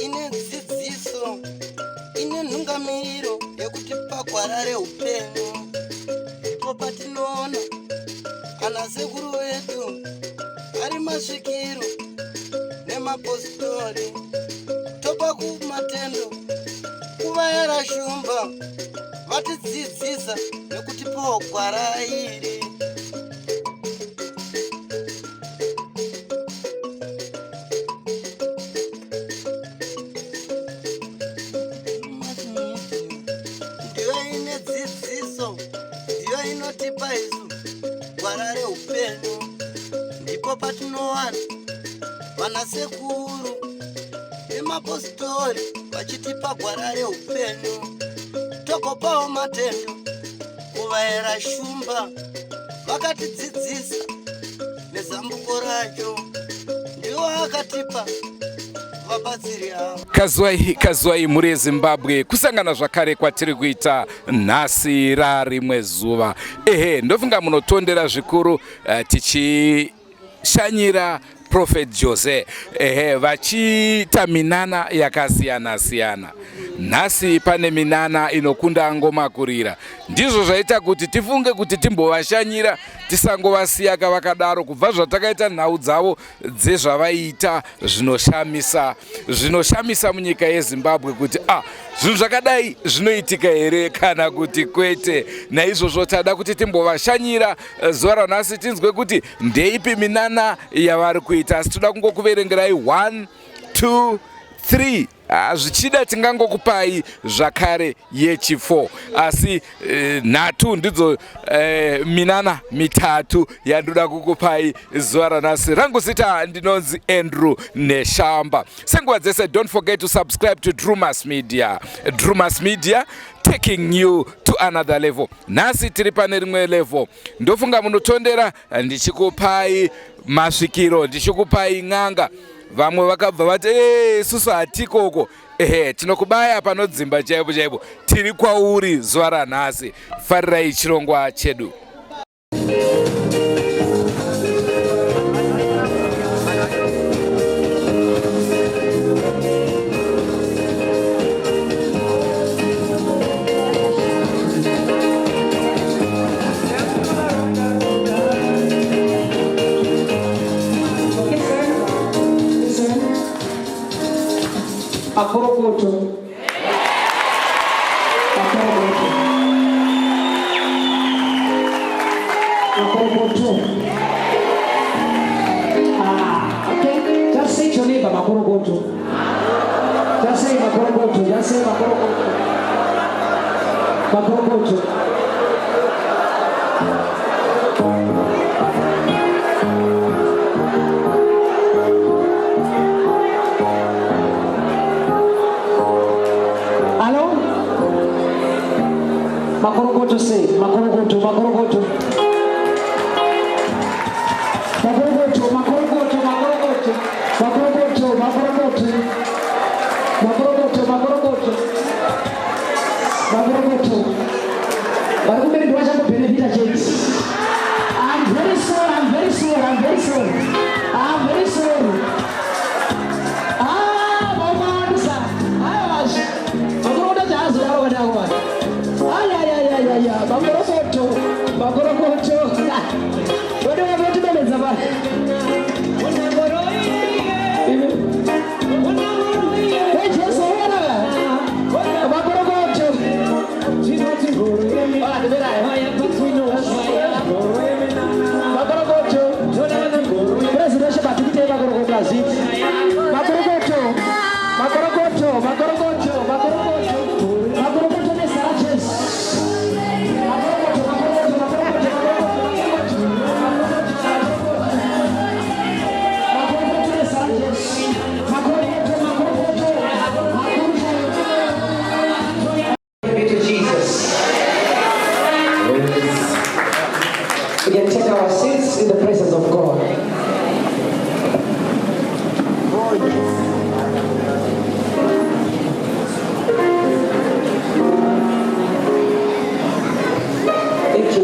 ine dzidziso ine nhungamiriro yekuti paHarare upenyu ndipo patinoona ana sekuru vedu ari masvikiro nemapositori topa kumatendo kuvayera shumba vatidzidzisa nekuti paHarare iri ndiyo inotipa isu Harare upenyu ndipo patinowana vana sekuru nemapositori vachitipa Harare upenyu tokopawo matendo kuvayera shumba vakatidzidzisa nezambuko racho ndiwo akatipa vabatsiri avo. Kazwai muri Zimbabwe kusangana zvakare kwatiri kuita nhasi rarimwe zuva. Ndofunga munotondera zvikuru tichishanyira Prophet Jose vachiita minana yakasiyana siyana. Nhasi pane minana inokunda ngomakurira. Ndizvo zvaita kuti tifunge kuti timbovashanyira tisangovasiya kavakadaro kubva zvatakaita nhau dzavo dzezvavaita zvinoshamisa munyika yeZimbabwe kuti zvinhu zvakadai zvinoitika here kana kuti kwete. Naizvozvo tada kuti timbovashanyira zuva ranhasi tinzwe kuti ndeipi minana yavari kuita. Asi toda kungokuverengerai 1, 2, 3 zvichida tingangokupai zvakare yechi4 asi nhatu ndidzo minana mitatu yandoda kukupai zuva ranhasi. Rangu zita ndinonzi Andrew Neshamba. Senguva dzese don't forget to subscribe to Drewmas Media. Drewmas Media taking you to another level. Nhasi tiri pane rimwe level. Ndofunga munotondera ndichikupai masvikiro, ndichikupai n'anga. Vamwe vakabva vati susu hatikoko. Tinokubaya panodzimba chaipo chaipo. Tiri kwauri zuva ranhasi. Farirai chirongwa chedu. Akorokoto. Okay. Just say your neighbor, Makorokoto. Just say Makorokoto. Just say Makorokoto. Makorokoto. Makorokoto say, Makorokoto, Makorokoto. Makorokoto, Makorokoto, Makorokoto. Makorokoto, Makorokoto. Makorokoto, Makorokoto. Makorokoto. But we don't want to benefit against. I'm very sorry, I'm very sorry, I'm very sorry. I'm very sorry. Mama, this I was. Makorokoto just what Makorokoto, Makorokoto. What do I want to do with the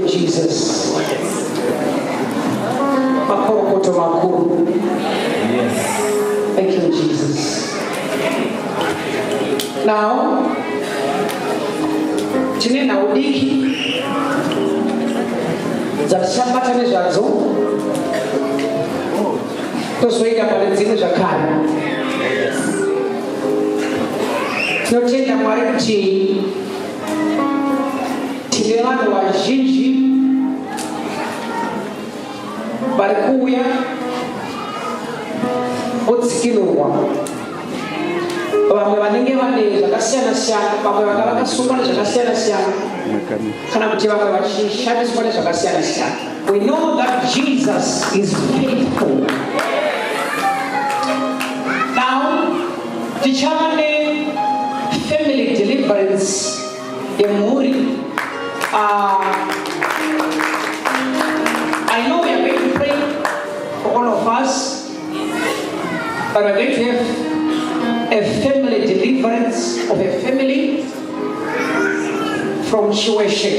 Jesus. Now, tine nhau diki dzatichambata nezvadzo tozoita pane dzimwe zvakare. Tinotenda Mwari kuti tine vanhu vazhinji vari kuuya vodzikinurwa, vamwe vanenge vane zvakasiyana siyana, vamwe vanga vakasungwa nezvakasiyana siyana, kana kuti vamwe vachishandiswa nezvakasiyana siyana. We know that Jesus is faithful. Now, tichava family deliverance yemhuri. I know we are going to pray for all of us, but we are going to have a family deliverance of a family from tuition.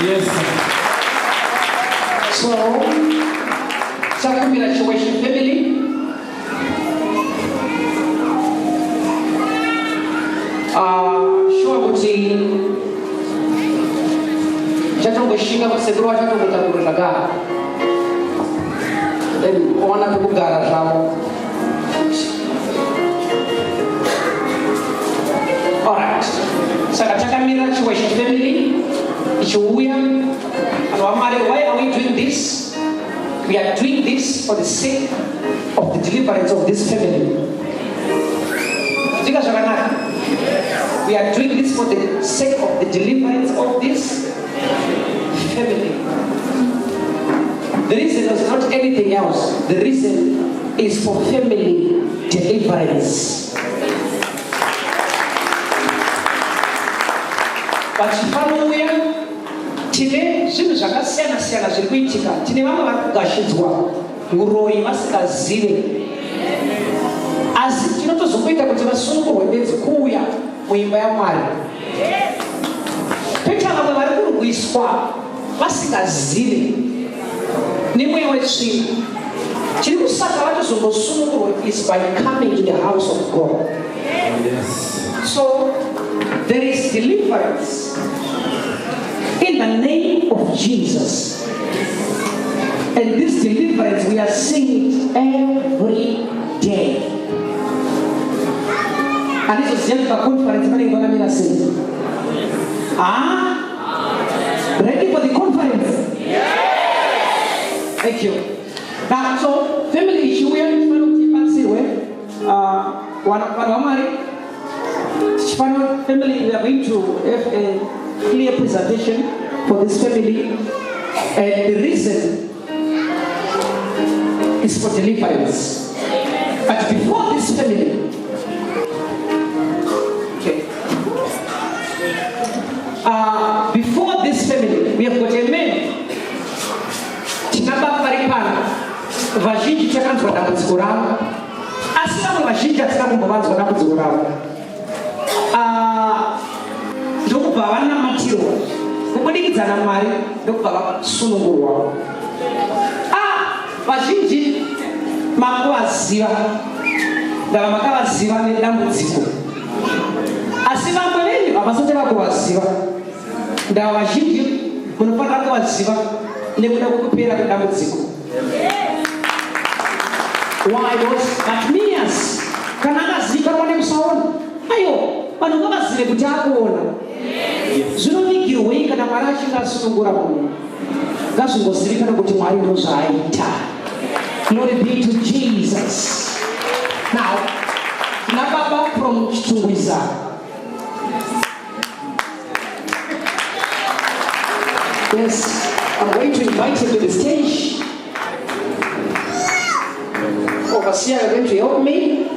Yes. So, Sakumira tuition family. Sure kuti chatongoshinga kusekuru wachatongotagura zvakara, then owana pekugara zvavo. Alright, saka takamira tuition family ichiuya. Anhu vaMwari, why are we doing this? We are doing this for the sake of the deliverance of this family. Zika zvakanaka. We are doing this for the sake of the deliverance of this family. The reason is not anything else. The reason is for family deliverance. But panouya tine zvinhu zvakasiyana siyana zviri kuitika. Tine vamwe vari kugashidzwa nguroyi vasingazive, asi tinotozomboita kuti vasunungurwe bedzi kuuya muimba yaMwari. Peta vamwe vari kurwiswa vasingazive nemweya wetsvina. Chiri kusaka vatozombosunungurwa is by coming to the house of God. Yes. So there is deliverance in the name of Jesus, and this deliverance we are seeing it every day. And this is just a conference. Ready for the conference? Yes. Thank you. Now, so family issue we are family, we are going to have a clear presentation for this family, and the reason is for deliverance. But before this family, before this family, we have got a man. Tinaba paripana. Vazhinji chakanzwa dambudziko ravo. Asi vamwe vazhinji hatina kumbovanzwa dambudziko ravo. Ndokubva vanamatirwa kubudikidza naMwari, ndokubva vasunungurwa. Vazhinji makuvaziva, ndava makavaziva nedambudziko. Asi vamwe venyu havasati vakuvaziva. Ndava vazhinji munofanira kuvaziva nekuda kwekupera kwedambudziko. Why? But Mias, kana akaziva nekusaona. Ayo, vanhu ngavazive kuti akuona. Zvinoningirwei kana Mwari achinge asunungura munhu. Ngazvingozivikanwa kuti Mwari ndozvaaita. Glory be to Jesus. Now, tina baba from Chitungwiza. Yes, I'm going to invite him to the stage. Overseer, you're going to help me.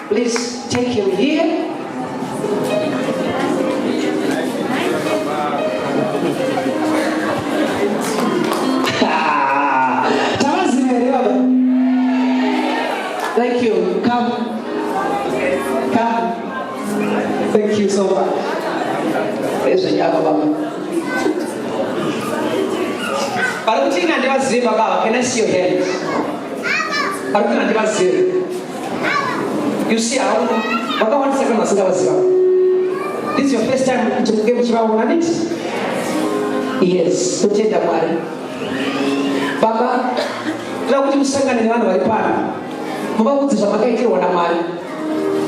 Please take him here. Thank you. Come. Thank you so much. Praise the Lord. Can I see your hands? You see how vakawanisa kana vasingavaziva. This is your first time kuti muge muchivaona neti? Yes, totenda Mwari. Baba, toda kuti musangane nevanhu vari pano. Muvaudze zvamakaitirwa naMwari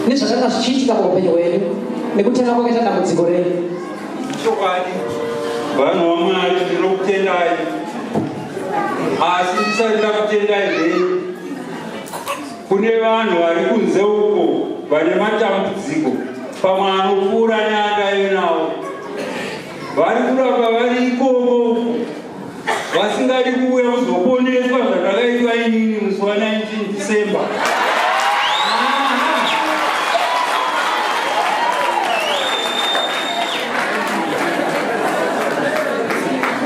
nezvakanga zvichiitika paupenyu hwenyu nekutanga kwakaita dambudziko renyu. Chokwadi, vanhu vaMwari ndinokutendai, asi ndisati ndakutendai zvenyu. Kune vanhu vari kunze uko vane matambudziko pamwe anopfuura neandayo nawo. Vari kuramba vari ikoko vasingadi kuuya kuzoponeswa zvandakaitwa inini musi wa19 December.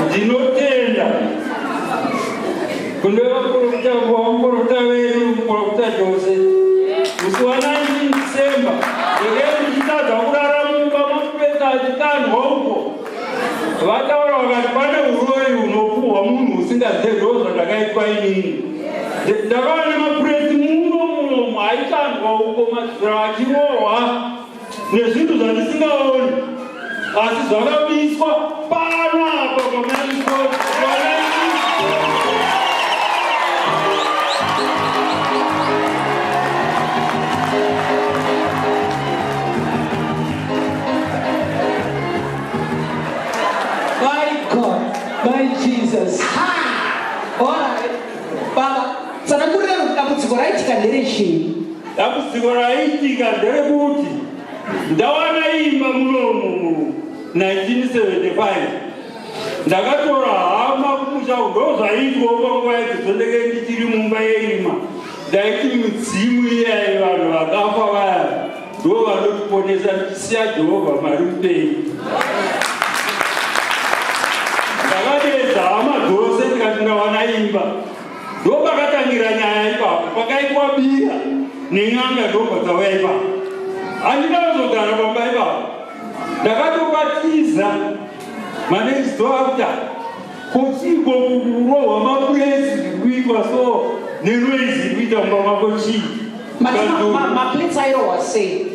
Ndinotenda kune vamuprofita vedu muprofita Jose musi wa19 December ndekei ndichitadza kurara mumba mapuresa achikandwa uko. Vataura vakati pane urori hunopuhwa munhu usingazivi zvandakaitwa inini. Ndakaona mapuresi muno aitandwa uko mazira achirohwa nezvinhu zvandisingaoni, asi zvakabiswa pano apa pamaiswa. By Jesus. Alright. Baba, sana kurero dambudziko raitika nderechii? Dambudziko raitika nderekuti ndawana imba munomu 1975. Ndakatora hama kumusha ndozvaitwa panguva yadzo ndenge ndichiri mumba yeimba. Ndaiti midzimu iyai vanhu vakafa vaya ndo vanotiponesa tichisiya Jehovha mari upenyu. Ndakadedza hama dzose ndikati ndawana imba. Ndo pakatangira nyaya ipapo pakaitwa bira nenyanga ndobva dzauya ipapo. Handina kuzogara pamba ipapo. Ndakatobatiza manext door after kuchiko kurohwa mapuresi kuitwa so nenoizi kuita mumba mako chii. Mapuresi airohwa sei?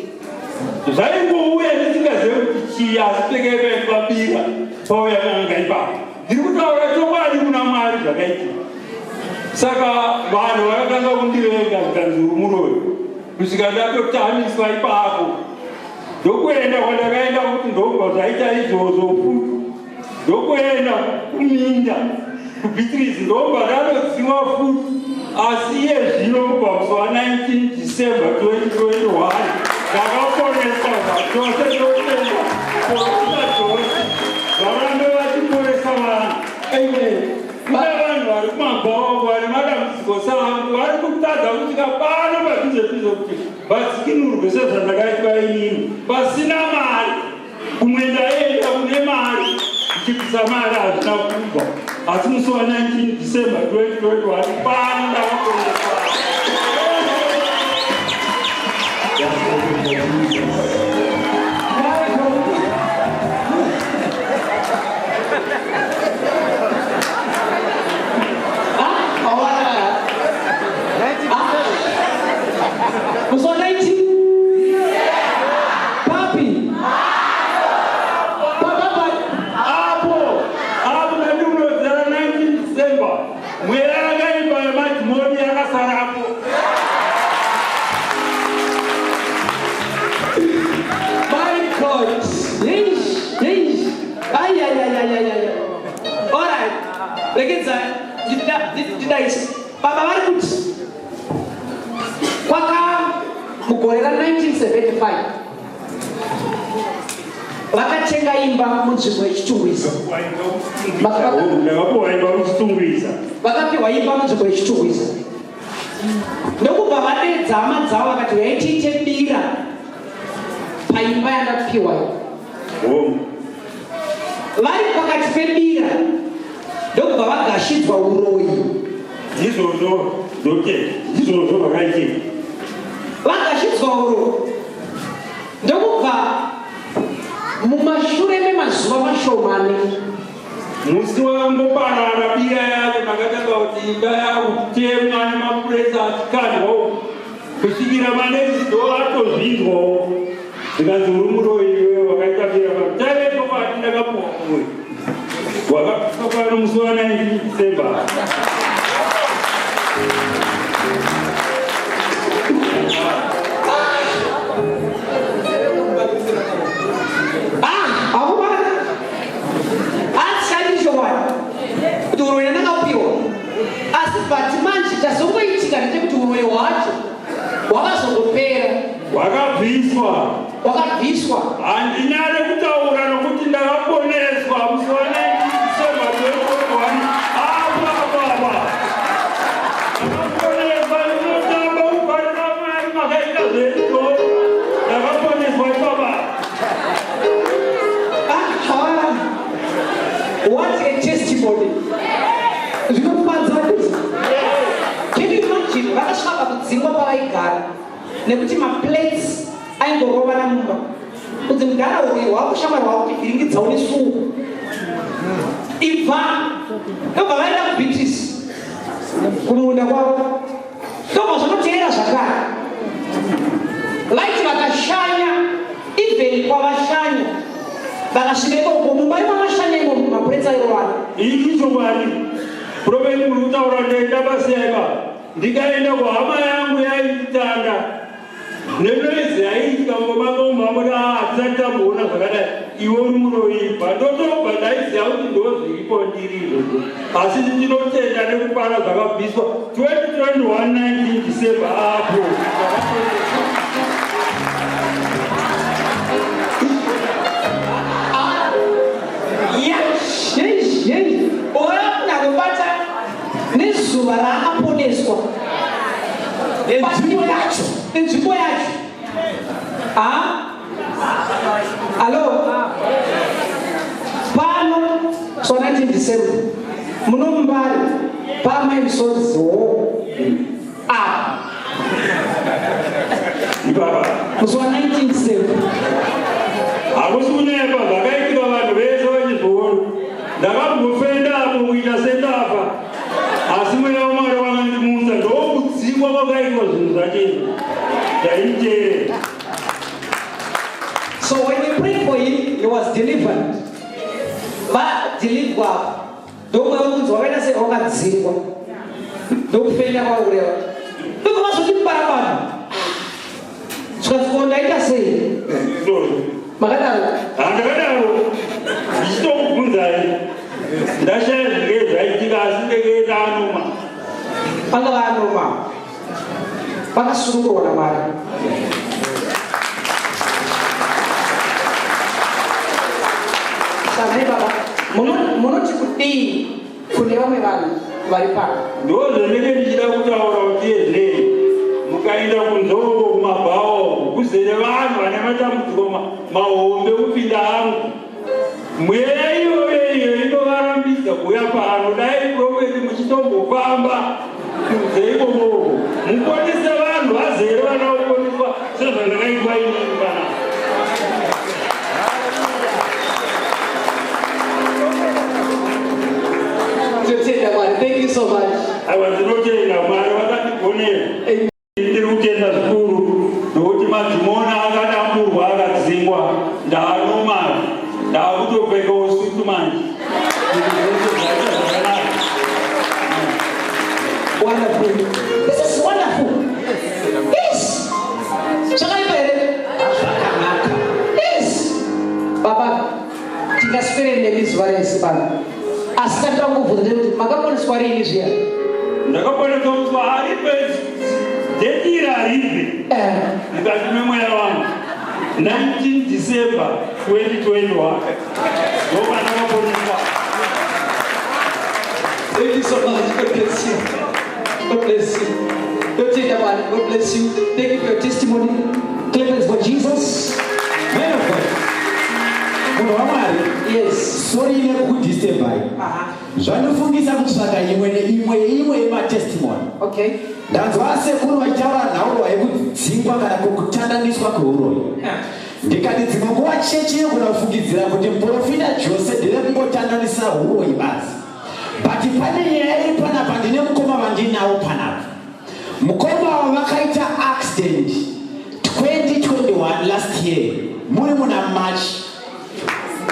Zvaingouya ndisingazivi kuti chii asi pekaipaitwa bira pauya nyanga ipapo. Ndiri kutaura chokwadi kuna Mwari zvakaitika. Saka vanhu vakatanga kundivenga zvikanzi muroyo kusvika ndatotamiswa ipapo. Ndokuenda kwandakaenda kuti ndobva zvaita izvozvo futi. Ndokuenda kuminda kuBeatrice ndobva ndanodziwa futi. Asi iye zvino kubva musi wa19 December 2021 ndakaponeswa zvachose ndotenda profita Jose varambe vachiporesa vanhu. Amen. Kune vanhu vari kumagwavo vari madambudziko sangu vari kutadza kusvika pano padhuze kuti vadzikinurwe sezvandakaitwa inini pasina mari. Kumwe ndaenda kune mari ndichibvisa mari hazvina kubva, asi musi wa19 December 2021 pano ndakaponeswa. Was on 19? Papi? Papa? Apo nandi unozara 19 December mwera akaimba yemadhimoni yakasarapo. My God. Yes. Ay. Alright. Regenza. Did Papa Marcus. Kwaka mugore ra 1975 vakatenga imba munzvimbo yechitungwiza. Vakapiwa imba munzvimbo yechitungwiza. Ndokubva vadedza hama dzavo vakati uyai tiite bira paimba yandakapiwa. Vari pakati pebira ndokubva vagashidzwa uroyi. Izvozvo vakaitika. Vagashidzwa uroyi ndokubva mumashure memazuva mashomani musi wamboparara bira yacho makatanga kuti imba yavo kutemwa nemapuresa achikandwa kusvikira manesi ndo atozvinzwawo zvikanzi uri muroyi wakaitapira pamutareto kwati ndakapuwa muroyi wakapisa pano musi wa 19 December. Wakabviswa. Handinare kutaura nokuti ndakaponeswa musi wa 19 December 2021. Ndakaponeswa ndinotamba kufanira Mwari makaita zvezvo. Ndakaponeswa ipapa. What a testimony. Zvinofadza kuti. Can you imagine vakasvaka kudzingwa pavaigara nekuti maplates aingorova namumba kuti mugara uyu wakushamarwa kuti vhiringidzawo nesuku ibva ndobva vaenda kuBritish kumunda kwavo ndobva zvinoteera zvakare vaiti vakashanya even kwavashanya vakasvika ikoko mumba ivavashanya imo maplates airovana icho Mwari proveni muri kutaura ndaenda pasaipa ndikaenda kuhama yangu yaitanda nenoizi yaitika ngomangomamura hatisati tamboona zvakadai iwe uri munoipa ndotobva ndaiziva kuti ndo zviripo ndiri izvozvo asi ndinotenda nekupara zvakabviswa 2021 19 December apo oyakunakubata nezuva raakaponeswa nenzvimbo yacho alo pano so 19 December munombari pamaisodziwo apa musi wa 19 December hakusi kunyepa zvakaitika vanhu vese vachizvoona ndakambofenda apo kuita sendafa asi mweya waMwari wakandimutsa ndokudzingwa kwakaitwa zvinhu zvachezvo ndaiteera. So when we prayed for him, he was delivered. But delivered. Don't go wakaita sewakadzingwa ndokufenda kwaureva ndokwavazoti parapano zvikazikonda ita sei makadaro handakadaro ndichitokubvunzai ndashaya zvinge zvaitika asi ndeketa anoma panga vaanoma vakasunungurwa naMwari samai baba munoti kudii kune vamwe vanhu vari pano ndozvendenge ndichida kutaura kuti yezvei mukaenda kunzoroko kumabhawo kuzere vanhu vane matambudziko mahombe kupinda hangu mweya iyoyo inovarambidza kuuya pano dai proveri muchitombofamba kuzeikomovo muponese vanhu vazere vana kuponeswa sezvandakaitwa inini pana Thank you so much. Ndinotenda Mwari vakandigonera ndiri kutenda zvikuru nokuti madzimona akadamburwa akadzingwa ndanomari ndakutopfekawo sutu manje Wonderful. This is wonderful. Yes. Yes. Baba, tikaswere nebizuva rese baba. Asati angobvunza kuti makaponeswa rini zviya? Ndakaponeswa musi haripe deti haripe mukati memweya wangu 19 December 2021 ndopa ndakaponeswa. Thank you so much. God bless you. God bless you. Don't take that one. God bless you. Thank you for your testimony. Clap hands for Jesus. Man of God. Yes. Sorry, you have good December. Zvanofungisa kutsvaga imwe yematestimony. Okay. Ndanzwa sekuru vaitaura nhaurirwa yekudzingwa kana kukutandaniswa kweuroyi. Ndikati dzimwe nguva chechi yogona kufungidzira kuti muprofita Jose ndiri kungotandanisa uroyi basi. But pane nyaya iri panapa ndine mukoma vandinawo panapa. mukoma wakaita accident 2021 last year muri muna March.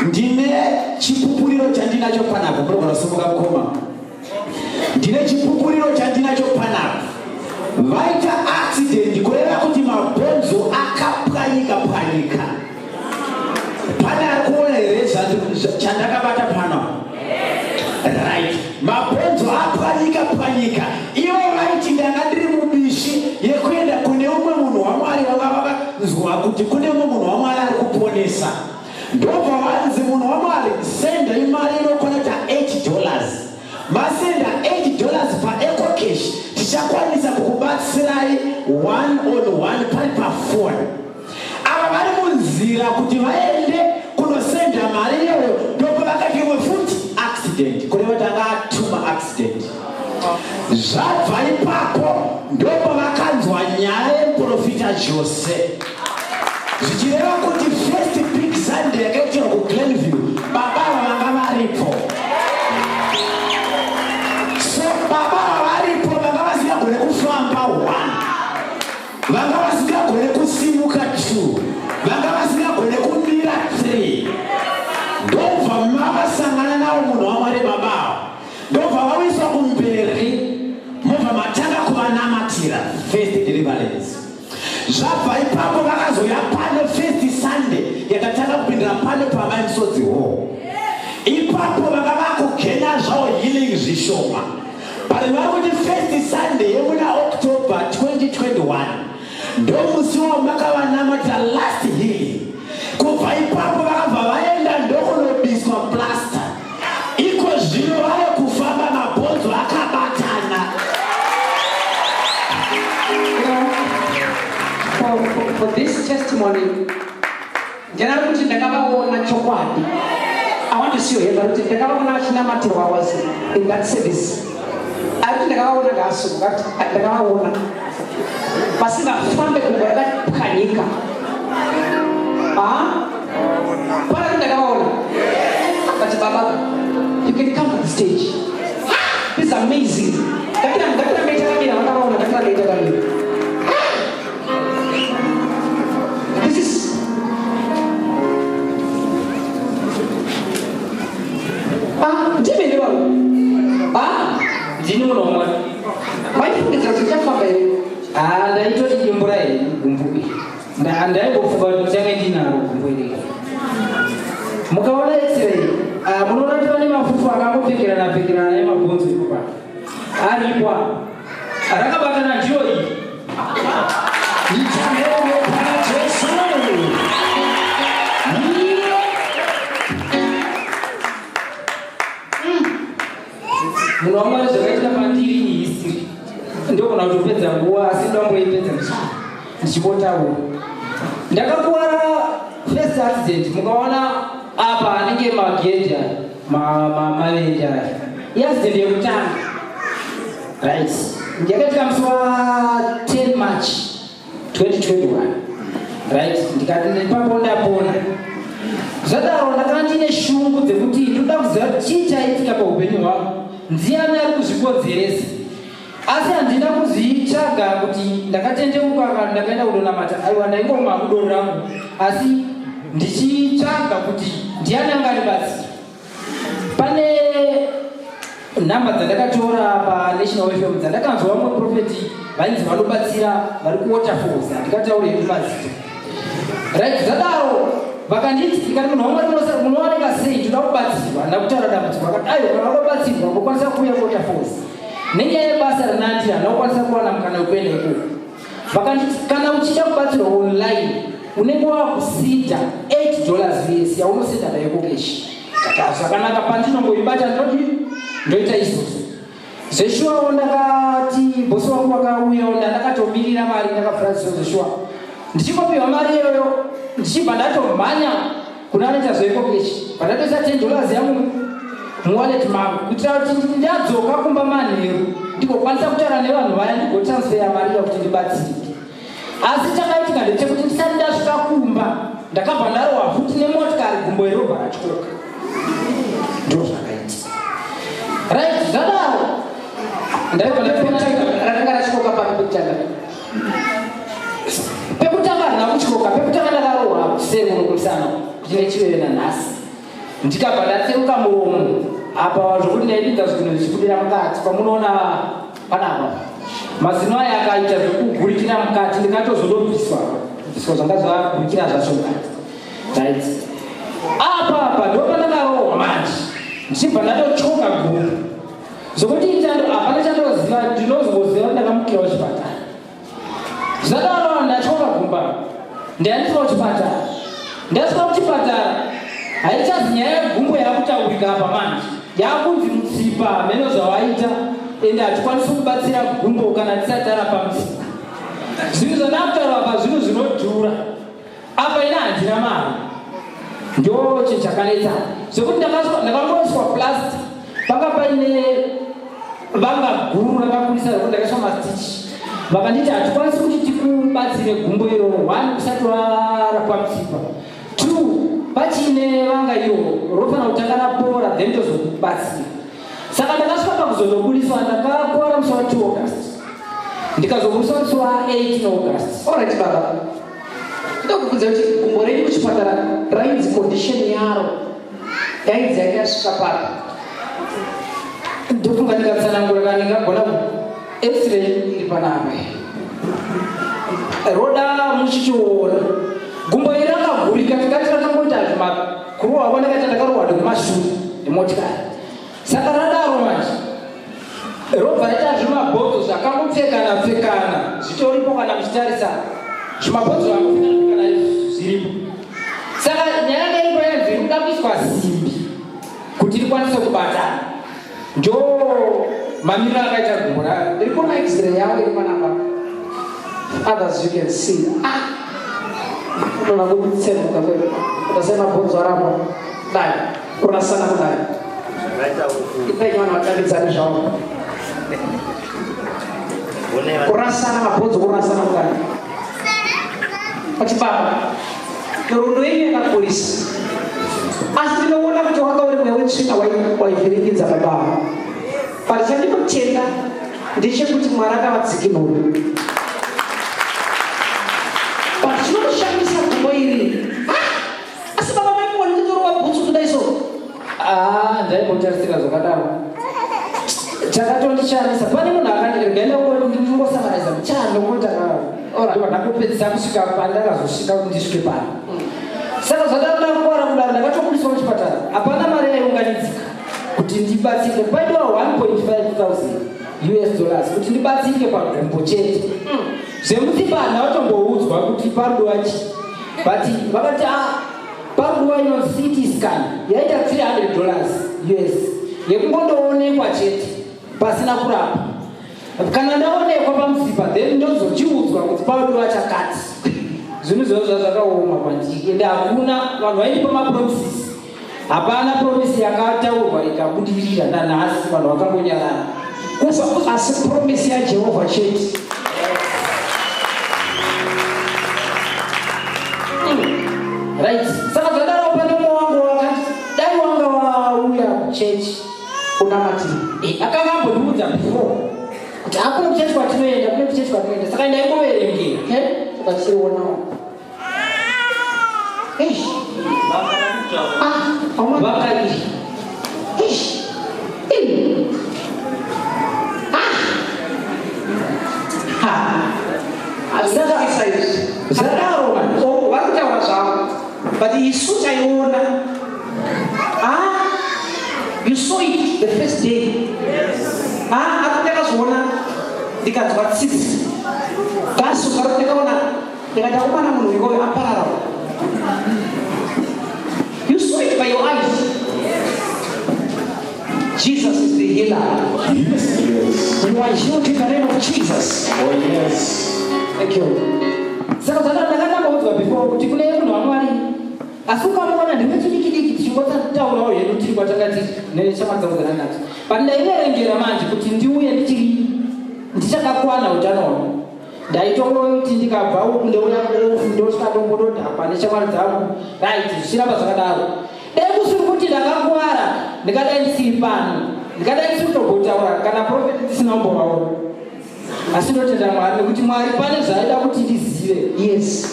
Ndine chipupuriro chandinacho panapo murogona sumuka mukoma. Ndine chipupuriro chandinacho panapo. Vaita accident kureva kuti mabhonzo akapwanyika. Pana kuona here chandakabata pano. Right. Mabhonzo apwanyika. Ivo vaiti ndanga ndiri mubishi yekuenda kune umwe munhu waMwari vakavakazwa kuti kune umwe munhu waMwari ari kuponesa. Ndobva vanzi munhu waMwari senda imari inokoneta $8. Masenda $8 paEco Cash tichakwanisa kukubatsirai 1-on-1 pari pafoni. Ava vari munzira kuti vaende kunosenda mari iyoyo ndobva vakatirwe futi accident kureva tanga atuma accident. Zvabva ipapo ndobva vakanzwa nyaya yemuprofita Jose zvichireva kuti first big Sunday yakaitirwa kuGlenville baba vanga varipo. So baba varipo vanga vasingagone kufamba 1, vanga vasingagone kusimuka 2, vanga vasingagone kumira 3. Ndobva mavasangana nawo munhu waMwari baba, ndobva vawiswa kumberi, mobva matanga kuvanamatira first deliverance. Zvabva ipapo vakazoya pano first Sunday yakatanga kupindira pano pavaisodzi ho. Ipapo vanga vakugenya zvavo healing zvishoma. Bari vari kuti first Sunday yemuna October 2021 ndomusi wamakavanamatira last healing. Kubva ipapo vakabva vaenda ndokunobiswa plaster. Iko zvino vave kufamba mabhonzo akabatana. For this testimony, I want to see you here, but I was in that service. I think I want to gas, but I want to pass the panika. But Baba, you can come to the stage. This is amazing. This is Jimmy. Jimmy, my friend is a family. And I told you, and I go for the Janina. Mukaona X-ray. Munaona tani mafufu akakufikira na fikira na mabonzo ikupa. Alipwa. Arakabata na joy. Nitameo pana Yesu. Munaona zvakaita mandiri ni history. Ndio kuna kutopedza nguwa asi ndomboipedza mshana. Ndichipotawo. Ndakakuwara first accident mukaona apa anenge mageja malenja yesterday yekutanga right ndikaita musi wa 10 March 2021 right ndikati ndipapo ndapona zvadaro ndakanga ndine shungu dzekuti ndoda kuziva chii chaitika paupenyu hwangu ndiani ari kuzvikonzeresa asi handina kuzvitsvaga kuti ndakatendeuka ndakaenda kudonamata aiwa ndaingoma kudoro rangu asi ndichitsvaga kuti ndiani angaribatsira. Pane nhamba dzandakatora paNational FM dzandakanzwa vamwe profeti vainzi vanobatsira vari kuwaterfalls ndikataurei kumazita right zvadaro vakanditi ikati munhu wamwari munowanika sei toda kubatsirwa ndakutaura dambudziko vakati aiwa kana unobatsirwa unokwanisa kuuya kuwaterfalls nenyaya yebasa rinandira ndakukwanisa kuwana mukana wekuenda ikoko. Vakanditi kana uchida kubatsirwa online unenge wakusita $8 vese yaunosenda nayo kukeshi. Zvakanaka pandinongoibata ndoita izvozvo. Zveshuwa ndakati bosi wangu wakauya ndakatomirira mari ndakafuradzisa zveshuwa. Ndichikopiwa mari iyoyo ndichibva ndatomhanya kuna anoita zvekokeshi. Pandatoisa $10 yangu muwallet mangu kuitira kuti ndadzoka kumba manheru ndigokwanisa kutaura nevanhu vaya ndigotransfera mari yakuti ndibatsirike. Asi chakaitika ndechekuti ndisati ndasvika kumba ndakabva ndarohwa futi nemotikari gumbo yerobha rachoka. Ndo zvakaitika. Right, zvadaro. Ndaibva ndapona rakanga rachoka pari pekutanga. kuonesana kuti nechiveve nanhasi ndikabva ndatseruka muromo apa zvokuti ndaidinza zvinhu zvichibudira mukati pamunoona panapa mazino aya akaita zvekugurikira mukati ndikatozodobviswa zvanga zvagurikira zvacho mukati right apa ndopandakarohwa manje ndichibva ndatochoka gumbo zvokuti hapana chandoziva ndinozoziva ndakamukira kuchipatara zvadaro ndachoka gumba ndayandiswa kuchipatara ndasvika kuchipatara haichazi nyaya yegumbo yakutaurika apa manje yakunzi mutsipa meno zvawaita ende hatikwanisi kubatsira gumbo kana tisati tarapa mutsipa zvinhu zvandakutaura apa zvinhu zvinodhura apa ina handina mari ndo chichakanetsa zvekuti ndakangoiswa plasta panga paine vanga guru rakakurisa rekuti ndakaiswa mastichi vakanditi hatikwanisi kuti tikubatsire gumbo iro 1 kusati warapa mutsipa 2 pachine vanga iyo rofanira kutanga rapora then tozokubatsira saka ndakasvika pakuzonoburiswa ndakakora musi wa 2 August ndikazoburiswa musi wa 18 August. Alright baba, ndokubvunza kuti gumbo redu kuchipatara rainzi condition yaro yainzi yakasvika papi ndofunga ndikatsanangura kana ndingagona x-ray iri panapa roda muchichiona gumbo iri rakavhurika tikati rakangoita zvimakuruwa avo ndakaita ndakarohwa nemashuru nemotikari saka radaro manje robva raita zvimabhodho zvakangopfekana zvitoripo kana muchitarisa zvimabhodho zvakangopfekana zviripo saka nyaya yaipo yanzi iri kuda kuiswa simbi kuti rikwanise kubatana ndo mamiriro akaita gumbo rayo riri kuona x-ray yavo iri panapa others you can see unona kutsemuka utasai mabhonzo aramba dai kurasana kudai ipai vanhu vatambitsani zvavo kurasana mabhonzo kurasana kudai pachibaba mirundo yenyu yakapurisa asi ndinoona kuti wanga uri mwewe tsvina waivhiringidza babava pachandinotenda ndechekuti mwari akavadzikinura pachinoshamisa gumbo iri asi baba maimoni nditorowa bhutsu kudaiso ndaimbotarisika zvakadaro chakatondishamisa pane munhu akandirengainongosamaraisa muchandokotandakupedzisa kusvika pandakazosvika kuti ndisvike pano saka zvadaro ndakuvara kudaro ndakatobudiswa kuchipatara hapana mari yaiunganidzika kuti ndibatsike paidiwa 1.5,000 US dollars kuti ndibatsike pagumbo chete zvemutsipa ndakatomboudzwa kuti parudiwa chi but vakati parudiwa inonzi CT scan yaita $300 US yekungondoonekwa chete pasina kurapa kana ndaonekwa pamutsipa then ndozochiudzwa kuti parudiwa chakati zvinhu zvozvo zvakaoma kwandiki ende hakuna vanhu vaindipa mapromises hapana promisi yakataurwa ikabudirira nanhasi vanhu vakangonyarara asi promisi yajehovha chete right saka zvadaro pane mumwe wangu wakati dai wanga wauya kuchechi unamatiri akanga ambondiudza before kuti hakuna kuchechi kwatinoenda kune kuchechi kwatinoenda saka ndaingoverengera saka tichirionawo vakadii zvadaro vari kutaura zvavo but isu taiona you saw it the first day aku ndakazoona ndikanzwa tsitsi ndasuka ro ndikaona ndikati akumana munhu ikoyo aparara you saw it by your eyes. Jesus is the healer. Yes, yes. You are healed in the name of Jesus. Oh, yes. Thank you. saka zvadandakatambaudzwa before kuti kune munhu wamwari asi ukamuona ndine chidikidiki tichingotataurawo hedu tiri kwatakati nechamadzaudzana nacho but ndaiverengera manje kuti ndiuye ndichakakwana utano hwangu ndaitongoti ndikabva uku ndouya kuofu ndosvika ndombododhakwa neshamwari dzangu right zvichiramba zvakadaro dai kusiri kuti ndakakuwara ndikadai ndisiri pano ndikadai ndisiri kutogotaura kana profeti tisina kumbovaona asi ndotenda mwari nekuti mwari pane zvaaida kuti ndizive Yes.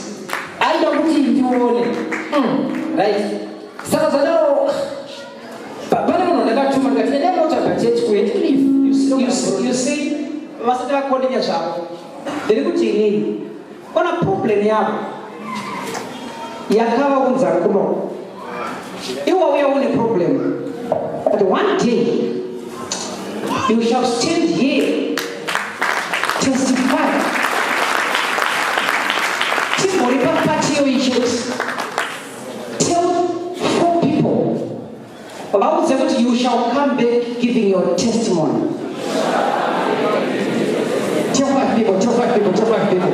aida kuti ndione right saka zvadaro pane munhu ndakatuma ndikati enda mota bachurch kuenda you see vasati vakondenya zvavo ndiri kuti inini ona problem yavo yakavaunza kuno iwo uya une problem but one day you shall stand here testify timori papatiyo ichoti tell 4 people vaudze kuti you shall come back giving your testimony. Tell 5 people, tell 5 people, tell 5 people.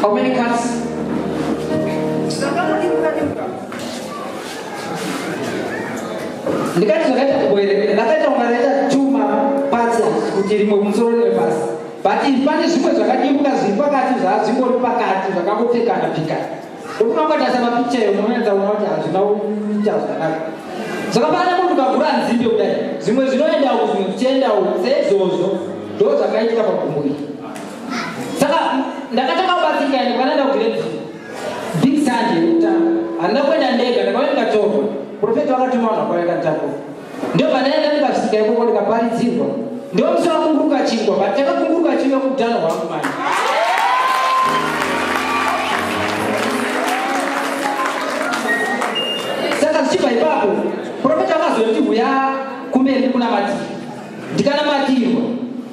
How many cards? Ndikati zvakaita kuboerera ndakaita ungareta tuma pasi kuti rimwe kumusoro rimwe pasi but pane zvimwe zvakadimbuka zviri pakati zvazvingori pakati zvakangopfekana pikana ukunangotasa mapicha unoenza unaona kuti hazvina kuita zvakanaka saka pane munhu ukagura nzimbe kudai zvimwe zvinoenda uku zvimwe zvichienda uku seizvozvo ndo zvakaitika pagumbo iri saka ndakatanga kubatsirika ndikanaenda kugrade big sunday yekutanga handina kuenda ndega ndakauya ndikatorwa profeta wakatuma vanhu vakauya kanditakura ndio panaenda ndikasvika ikoko ndikaparidzirwa ndio musi wakunguruka chingwa but takakunguruka chingwa kudhana hwangu mani saka zvichibva ipapo profeta wakazoti huya kumberi kunamatira ndikanamatirwa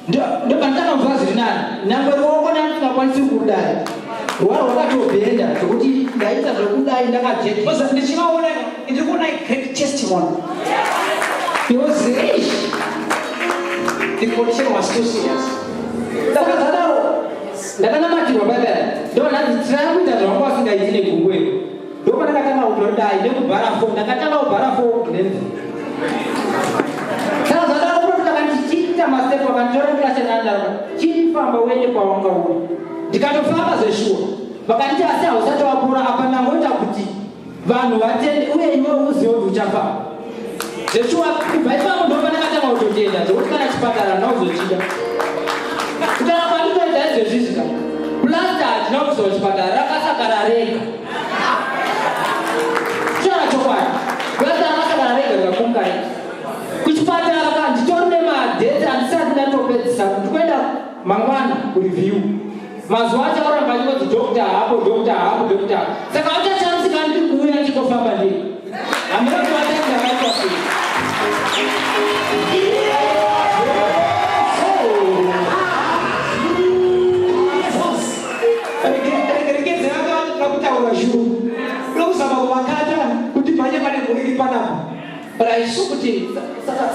ndio panditanga kubva zviri nani nyangwe ruoko nandingakwanisi kudai rwaro rwakatobhenda zvokuti ndaita zvokudai ndakajeka ndichinaona ndiri kuona great testimony because the condition was too serious. Saka zvadaro ndakanamatirwa baibheri ndo ndanzi tirai kuita zvangu vasingaiti negungwe ndo pandakatanga kutodai nekubhara fo ndakatanga kubhara fo grenzi saka zvadaro profita kandichiita mastepo akanditora ndikachenandara chifamba uende kwawanga uri ndikatofamba zveshuwa vakanditi asi hausati wapura apa ndangoita kuti vanhu vatende uye iwe uzive kuti uchafamba zveshuwa kubva ipapo ndo pandakatanga kutotenda zvokuti kana chipatara nauzochida kutana kwanditoita izvezvizvika plasta hatina kuziva chipatara rakasakara rega chora chokwadi plasta rakasakara rega rikakungai kuchipatara kanditori nemadheti handisati ndatopedzisa kuti kuenda mangwana kureview mazuva acho akaramba chikoti dokta hapo dokta hapo dokta saka achachanzika ndiri kuuya chikofamba ndii hamina kuvatendakaita sei kutaura zhuru nokuzama kuvakata kuti manje pane muriri panapa but aisu kuti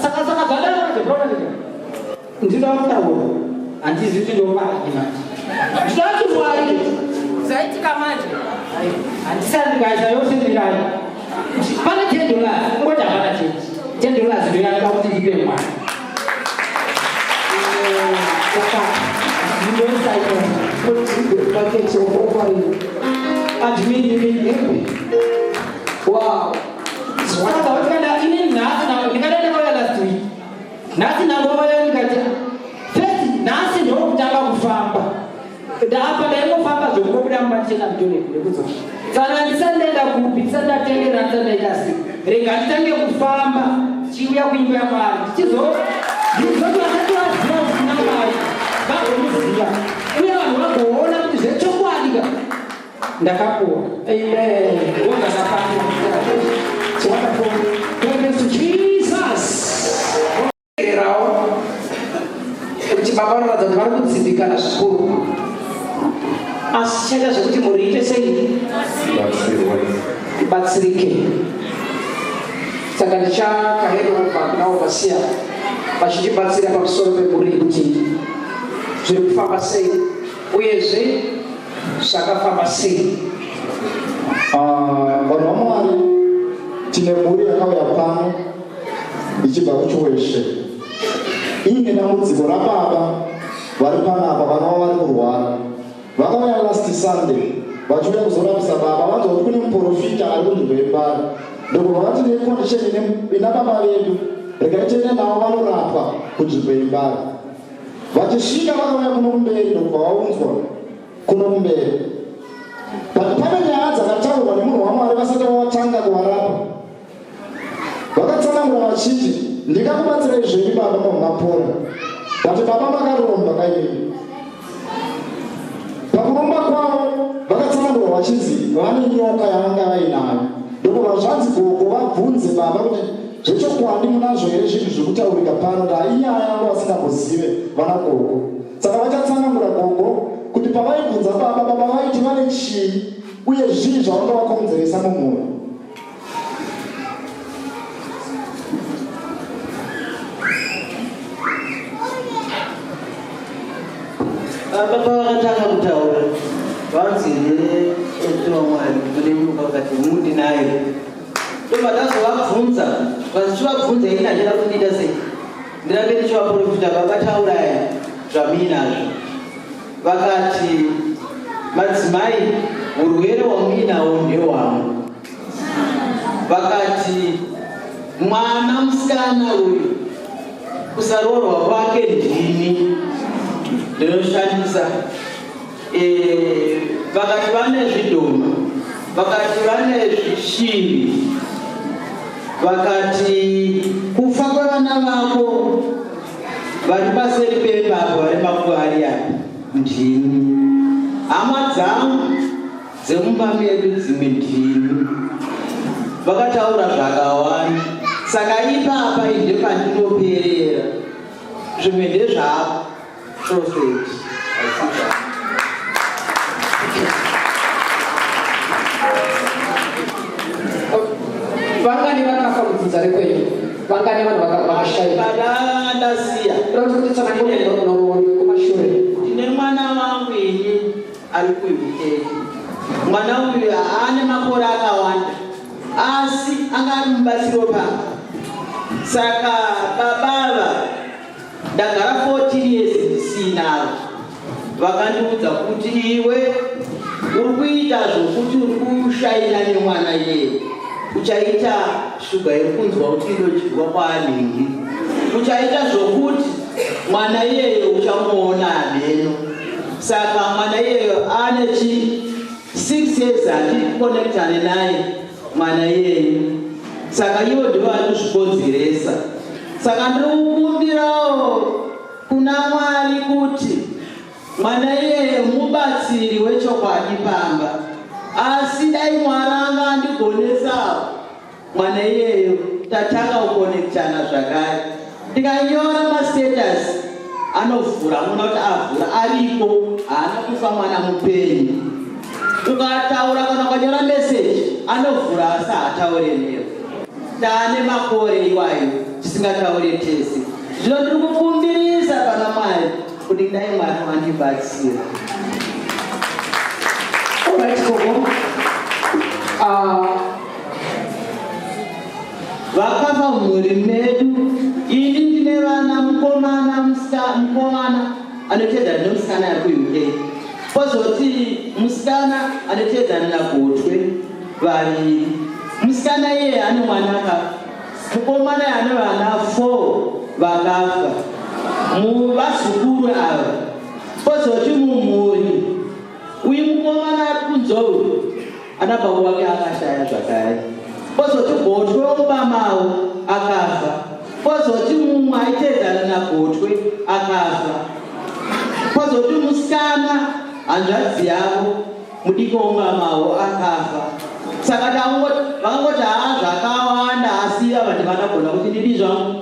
saka zvadaaaaaa ndinoda kutaura handizi kuti ndomaagimati ndinoti mwari zaitika manje handisati ndikaisa yose ndirai pane $10 ngoti hapana $10 ndoyanoda kuti ndipe mwari saka ndinosaita bucket of offering and me happy. Wow. So what about that? In nothing, last week. Nothing first, nothing no kutaka kufamba. Hapa leo kufamba zokubuda mbachena mjone kuzo. Sana ndisanda kupitsa ndatengera ndatenda asi. Renga nditange kufamba chiuya kuimba ya mari. Chizo ndizo wakati wa mari. Bakuziya. Uya vanhu vakuona kuti zvechokwadi ndakapuwa amen wonga ndapanda so wonderful praise to Jesus erao kuti baba vanoratidza kuti vari kudzimbikana zvikuru asi chaita zvekuti muriite sei batsirike saka ndichakahedopa kuna ovasiya vachichibatsira pamusoro pemuri kuti zviri kufamba sei uyezve zvakafamba sei. Vanhu vaMwari, tine mhuri yakauya pano ichibva kuchiweshe. Ine dambudziko rababa vari panapa vanova vari kurwara. Vakauya last Sunday vachiuya kuzorapisa baba, vanzwa kuti kune muprofita ari kunzvimbo yePara. Ndobva vakati necondition ina baba vedu regai tiende navo vanorapwa kunzvimbo yePara. Vachisvika vakauya kuno kumberi, ndobva vaunzwa kuno kumberi. Pane nyaya dzakataurwa nemunhu waMwari vasati vatanga kuvarapa. Vakatsanangura vachiti, ndingakubatsirai zvenyu baba mungapora. Vati baba makaromba kaini. Pakuromba kwavo vakatsanangura vachizi vane nyoka yavanga vainayo. Ndokubva zvanzi gogo vabvunze baba kuti zvechokwadi munazvo here zvinhu zvekutaurika pano, kuti hainyaya yangu vasingambozive vana gogo. Saka vachatsanangura gogo kuti pavaibvunza baba, baba vaiti vane chii uye zvii zvavanga vakonzeresa mumwoyo. Baba vakatanga kutaura vanzi neeToMwari kune muka vakati mundi naye. Ndobva tazovabvunza, vachichivabvunza ini handina kundiita sei. Ndirambe ndichivaprofita vakatauraya zvamuinazvo. Vakati madzimai, urwere hwamuinawo ndehwangu. Vakati mwana musikana uyu kusaroorwa kwake ndini ndinoshandisa. Vakati vane zvidhoma, vakati vane zvishiri, vakati kufa kwevana vako vari paseri pemba apo vari makuvari apa ndini. Hama dzangu dzemumba medu dzimwe ndini. Vakataura zvakawanda. Saka ipapa inde pandinoperera. Zvimwe ndezvavo profeti. Vangani vakafa kudzidza rekwenyu? Vangani vanhu vakashaya? Ndasiya. Kumashure. Ndine mwana wangu ini ari kuUK. Mwana uyu ane makore akawanda, asi anga ari mubatsiro pamba. Saka babava ndagara 14 years ndisinavo. Vakandiudza kuti iwe uri kuita zvokuti uri kushaina nemwana iyeye, uchaita shuga iri kunzwa kuti inodyirwa kwaanhingi. Uchaita zvokuti mwana iyeye uchamuona meno. Saka mwana iyeyo ane 6 years handikonektane naye mwana iyeyo. Saka iwo ndivo vanozvikonzeresa. Saka ndiri kukumbirawo kuna Mwari kuti mwana iyeyo mubatsiri wechokwadi pamba. Asi dai Mwari anga andigonesawo mwana iyeyo tatanga kukonektana zvakare. Ndikanyora mastatus anovhura, muna kuti avhura ariko, haana kufa mwana mupenyu. Ukataura kana ukanyora message anovhura asi haataure newe. Taane makore iwayo tisingataure tese. Zvino ndiri kukumbirisa pana Mwari kuti dai Mwari wandibatsira. Alright, Gogo. Vakafa mhuri medu. Ini ndine vana mukomana anoteedzana nemusikana ari kuUK. Pozoti musikana anoteedzana nagotwe vaviri. Musikana iye ane mwana akafa. Mukomana ane vana 4 vakafa. Muvazukuru ava. Pozoti mumhuri uyu mukomana ari kunzou ana baba wake akashaya zvakare. Pozoti gotwe womubamawo akafa. Pozoti mumwe aiteedzana nagotwe akafa. Pozoti musikana hanzvadzi yavo mudiki womubamawo akafa. Saka vakangoti zvakawanda, asi ava ndivanagona kuti ndiri zvangu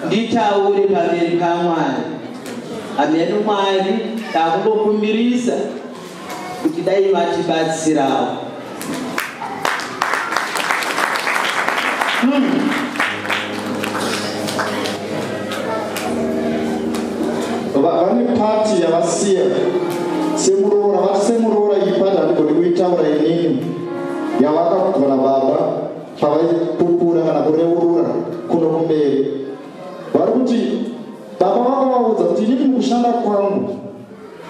nditaure pamberi paMwari. Ameno Mwari takungokumbirisa kuti dai vatibatsirawo. Vane pati vakasiya semuroora vati semuroora ipati handigoni kuitaura inini yavakabvwa nababa pavaipupura kana kureurura kuno kumberi. Vari kuti baba vakavaudza kuti inini mukushanda kwangu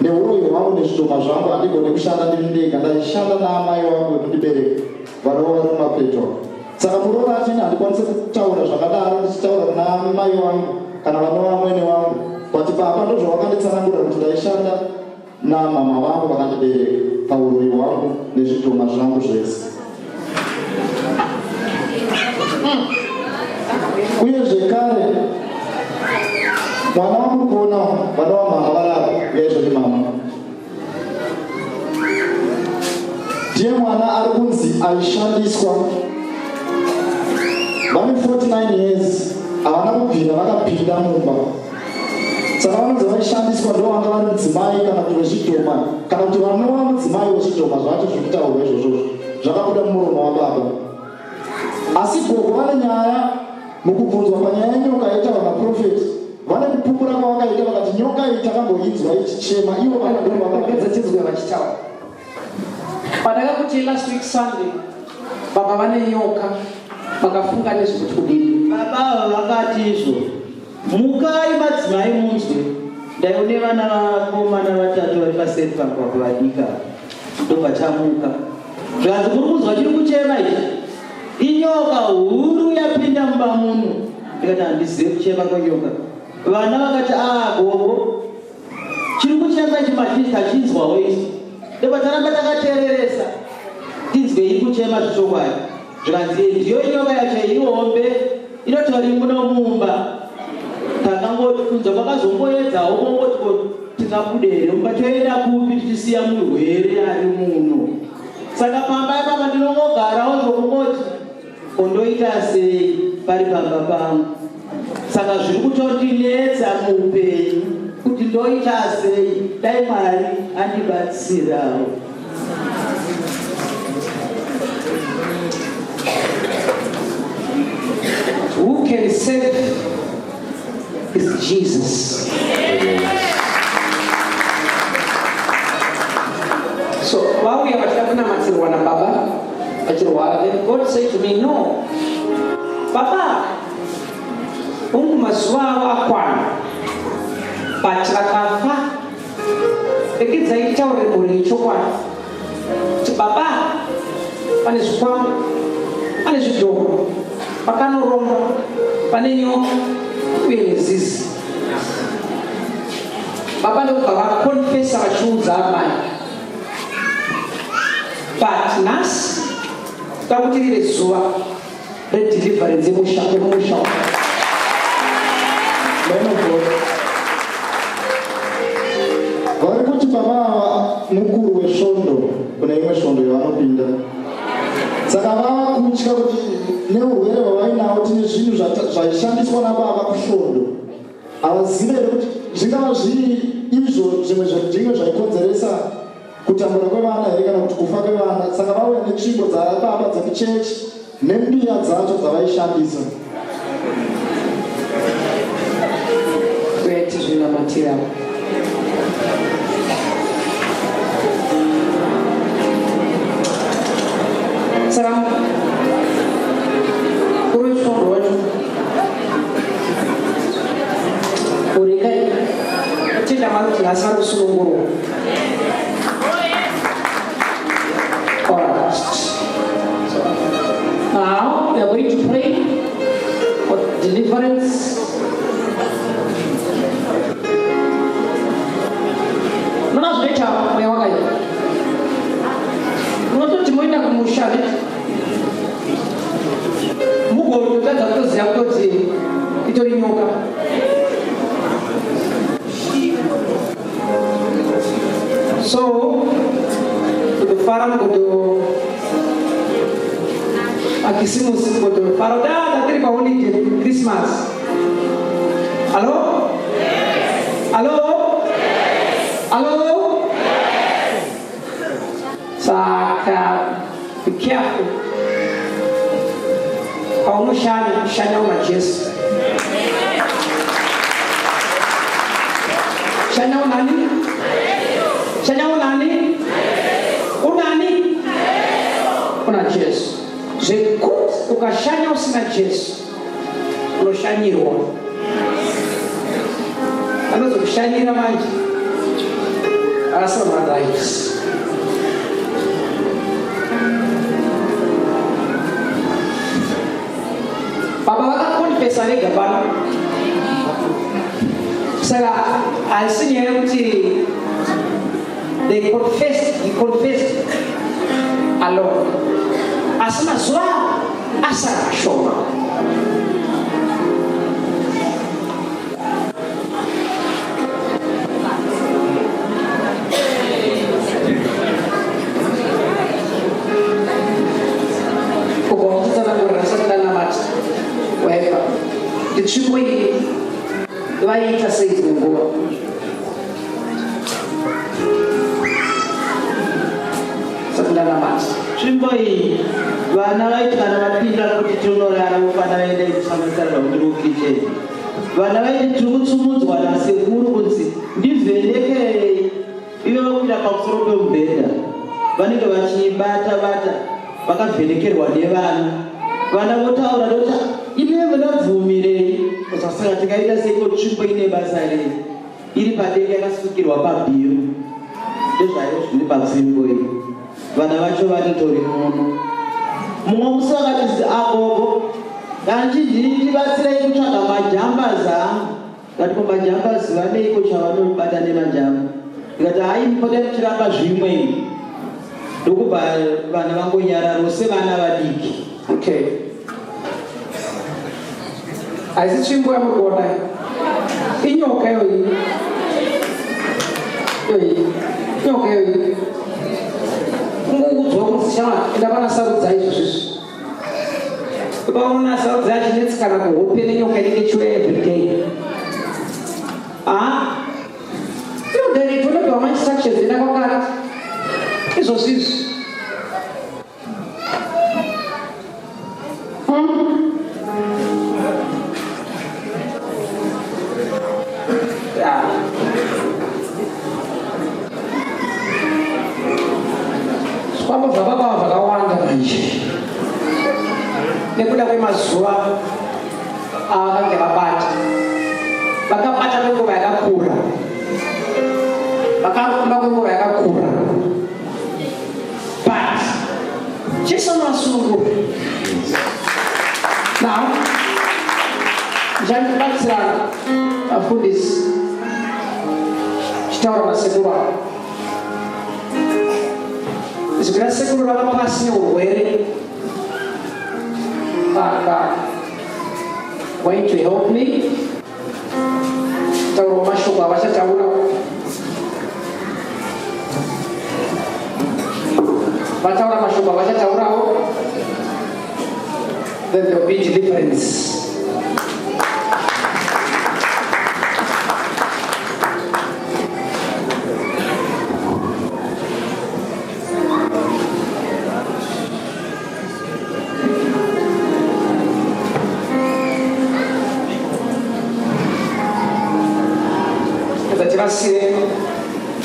neuroyi hwangu nezvitoma zvangu handigoni kushanda ndiri ndega, ndaishanda naamai vangu vekundibereka vanova vari mumapeto. Saka muroora atini handikwanisi kutaura zvakadaro ndichitaura naamai vangu kana vanova mwene wangu kuti baba ndozvavakanditsanangurira kuti ndaishanda namama vangu vakandibereka pauroyi hwangu nezvitoma zvangu zvese. Uye zvekare mwana wangu kuona vana vamama varapa yaizvoti mama ndiye mwana ari kunzi aishandiswa vane 49 years havana kubvira vakapinda mumba. Saka vanonzi vaishandiswa ndo vanga vari mudzimai kana kuti wechidhoma kana kuti vanova mudzimai wechidhoma zvacho zvikutaurwa izvozvo zvakabuda mumuromo wababa. Asi gogo vane nyaya mukubvunzwa panyaya yenyoka yaitaurwa naprofeti vane kupupura kwavakaita vakati nyoka iyi takamboinzwa ichichema ivo vakapedza chinzwa vachitaura. Pandakakuti last week Sunday baba vane nyoka vakafunga nezvekuti kudini. Baba vakati izvo mukai madzimai munzwe ndaone vana vakomana vatatu vari paseri pangu apo vadika ndobva chamuka zvikanzi kuri kunzwa chiri kuchema ichi inyoka huru yapinda mumba muno. Ndikati handizive kuchema kwenyoka. Vana vakati gogo chiri kuchema ichi machini tachinzwawo ichi ndobva taramba takateereresa tinzwe iri kuchema zvichokwadi. Zvikanzi ndiyo nyoka yacho ihombe inotori muno mumba. Takangoti kunzwa kwakazomboedzawo kongoti tingabudere mumba toenda kupi tichisiya murwere ari muno. Saka pambai papa ndinongogarawo zvokungoti ondoita sei pari pamba pangu. Saka zviri kutondinetsa muupenyu kuti ndoita sei dai Mwari andibatsirawo. Who can save is Jesus. So while we are talking about Baba, then God said to me, no, Baba, maswa akwana pachakafa ekidzaitaure boni chokwana Baba pane Zvikwambo pane zvidhoko pakanoromba pane nyoka uye nezizi. Baba ndobva vakonfesa vachiudza amai, but nhasi takuti riri zuva redeliverance yemusha vari kuti baba mukuru wesvondo kuna imwe svondo yavanopinda. Saka vava kutya kuti neurwere hwavainawo tine zvinhu zvaishandiswa nababa kusvondo havazive here kuti zvingava zviri izvo zvimwe zvaikonzeresa kutambura kwevana here kana kuti kufa kwevana. Saka vauya netsvimbo dzababa dzekuchechi nembiya dzacho dzavaishandisa kuti zvinamatira. Saka kuri svondo wacho urikai tenda maruti hasa rusununguro. Alright. Now we are going to pray for deliverance. Nona zvecha mweya wakaita unototi moenda kumusha mugototadza kutoziva kutoti itori nyoka. So kutofara kuto akisimusi kutofara dada tiri paholiday Christmas. Hello? Hello? Hello? Saka be careful. Shanya una Jesu. Shanya una nini? Shanya unani? Unani? Una Jesu. Zvekuti ukashanya usina Jesu unoshanyirwa. Anozokushanyira manje asoma lives. Baba vakakonfesa vega pano. Saka asinyere kuti he confessed alone. Asi mazuva asara shoma. Nzvimbo iyi vaita seidzi nguva. Nzvimbo iyi vana vaiti kana vapinda kuti tinorara vofana vaenda ichisamasarwa kuti mukicheni. Vana vaiti tiri kutsumudzwa nasekuru kunzi ndivhenekei. Ivo vokwira pamusoro pemubhedha vanenge vachibata vakavhenekerwa nevana. Vana votaura dota ime munabvumirei kusasaka tikaita seiko nzvimbo ine basa rei iri padenga yakasukirwa pabhiru ndezvayo zviri panzvimbo iyi. Vana vacho vatitori muno. Mumwe musi vakati agogo ndibatsirei kutsvaga majambazi angu. Ngati ko majambazi vaneiko chavanobata nemajamba. Ndikati hai mupote muchiramba zvimwe ndokubva vana vangonyararo sevana vadiki. Okay. Aisi nzvimbo yamurikuona inyoka iyoyi. Inyoka iyoyi. Kungokudzwa kuti chama ndapana sarudza izvozvizvi. Ukaona sarudza yachinetsikana kuhope nenyoka inenge chiuya everyday. Inodirect unobva ma-instructions enda kwakati. Izvozvizvi. Zvikwambo zvapapava zvakawanda manje nekuda kwemazuva avange vakabata kwenguva yakakura, vakarumba kwenguva yakakura, but Jesu unosunungura. Now ndichanobatsira mufundisi chitaura nasekuru avo. Zvina sekuru vava pasi neurwere going to help me. Taura mashoko avachataura. Vataura mashoko avachataurawo. Then there will be deliverance.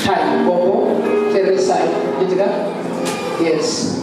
Time, Bobo, every side. Did you get? Yes.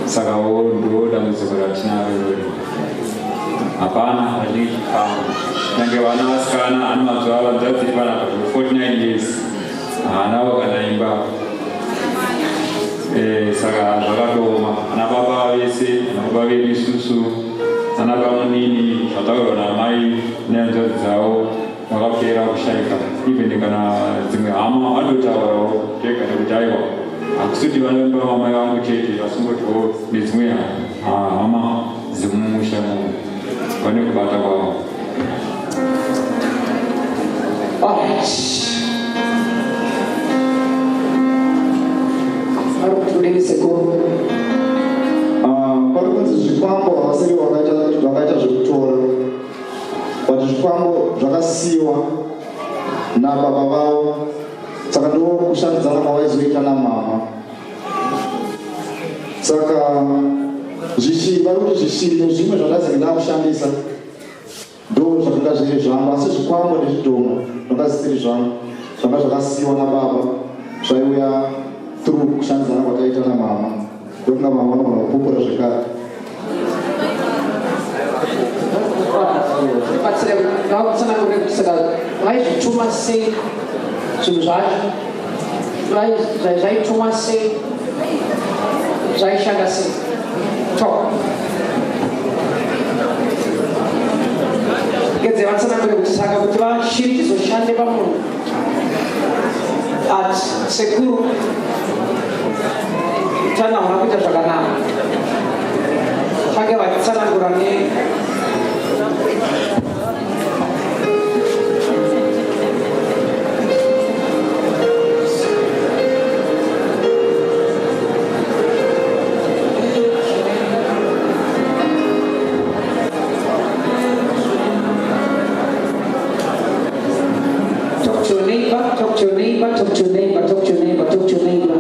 saka ndo dambudziko ratinaro irori. Hapana hazvingi chikamu nyange vana vasikana ane mazuva vanzadziri vanapa 49 years haana kana imba. Saka zvakatoma ana baba vese ana baba vedu isusu ana bamunini zvataurwa namai nehanzvadzi dzavo vakapera kushaika. Even kana dzimwe hama vanotaurawo tega nekuti aiwa hakusiti vanomba mamai vangu chete vasingotiwo nedzimwe hama dzemumusha vane kubata kwavo. pari kunzi zvikwambo havasiri vakaita zvekutora, kuti zvikwambo zvakasiyiwa nababa vavo, saka ndo kushandidzana kwavaizoita namama. Saka vari kuti zvishiri zvimwe zvakazi nda kushandisa ndo zvakanga zviri zvangu, asi zvikwambo nezvidhoma zvanga zvisiri zvangu, zvanga zvakasiyiwa nababa zvaiuya through kushandidzana kwataita namama. Ndokunga mama vanogona kupupura zvekare. Vaizvituma sei zvinhu zvacho, zvaituma sei, zvaishanda sei. Gedze vatsanangure kuti saka kuti vashiri chizoshande pamunhu ati sekuru tana unakuita zvakanaka, change vachitsanangura Talk to your neighbor, talk to your neighbor, talk to your neighbor, talk to your neighbor, talk to your neighbor.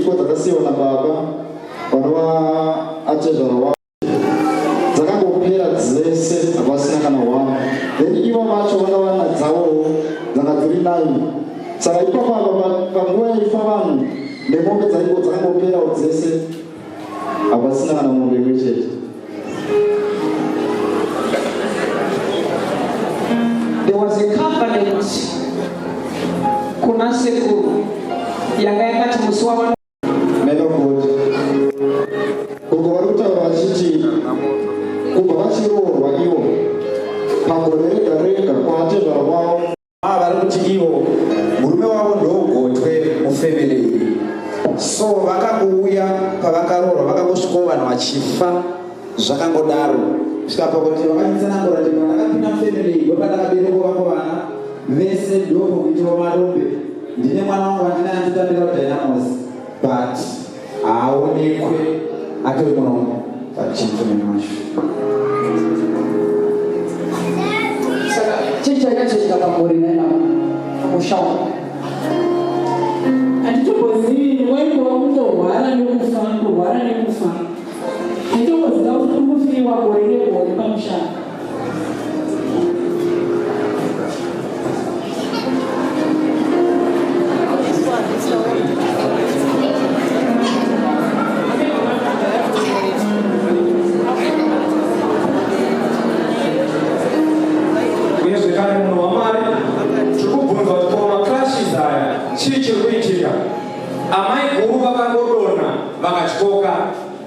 zvipo dzakasiyiwa nababa vanova atezvara wavo dzakangopera dzese havasina kana hwama. Then ivo vacho vanga vana dzavowo dzanga dziri 9. Saka ipapa panguva yaifa vanhu nemombe dzaiko dzakangoperawo dzese havasina kana mombe imwe chete. There was a covenant kuna sekuru yanga yakati musi wava menogoti kubva vari kutaura vachiti kubva vachiroorwa ivo pagore rega rega kwavatezvara kwavo vari kuti ivo murume wavo ndogotwe mufemili iyi. So vakangouya pavakaroorwa vakangosvikawo vanhu vachifa zvakangodaro kusvika pakuti vakanyatsanangura kuti pandakapinda mufemili iyi ndopandakaberekwa vangu vana vese ndopokuitwa marombe. Ndine mwana wangu wandinaye anditambira kudynamos but haaonekwe atori munomo pachimfunemasho. saka chichaikachitika pamuri namushawa handitombozii waingowa kutorwara nekufa kurwara nekufa. Handitombozida kuti kumufiriwa gore negore pamushana. Uyezvekare munhu waMwari tikubvunza kuti pamakrashis aya chii chiri kuitika. Amai guru vakangodonha vakatyoka,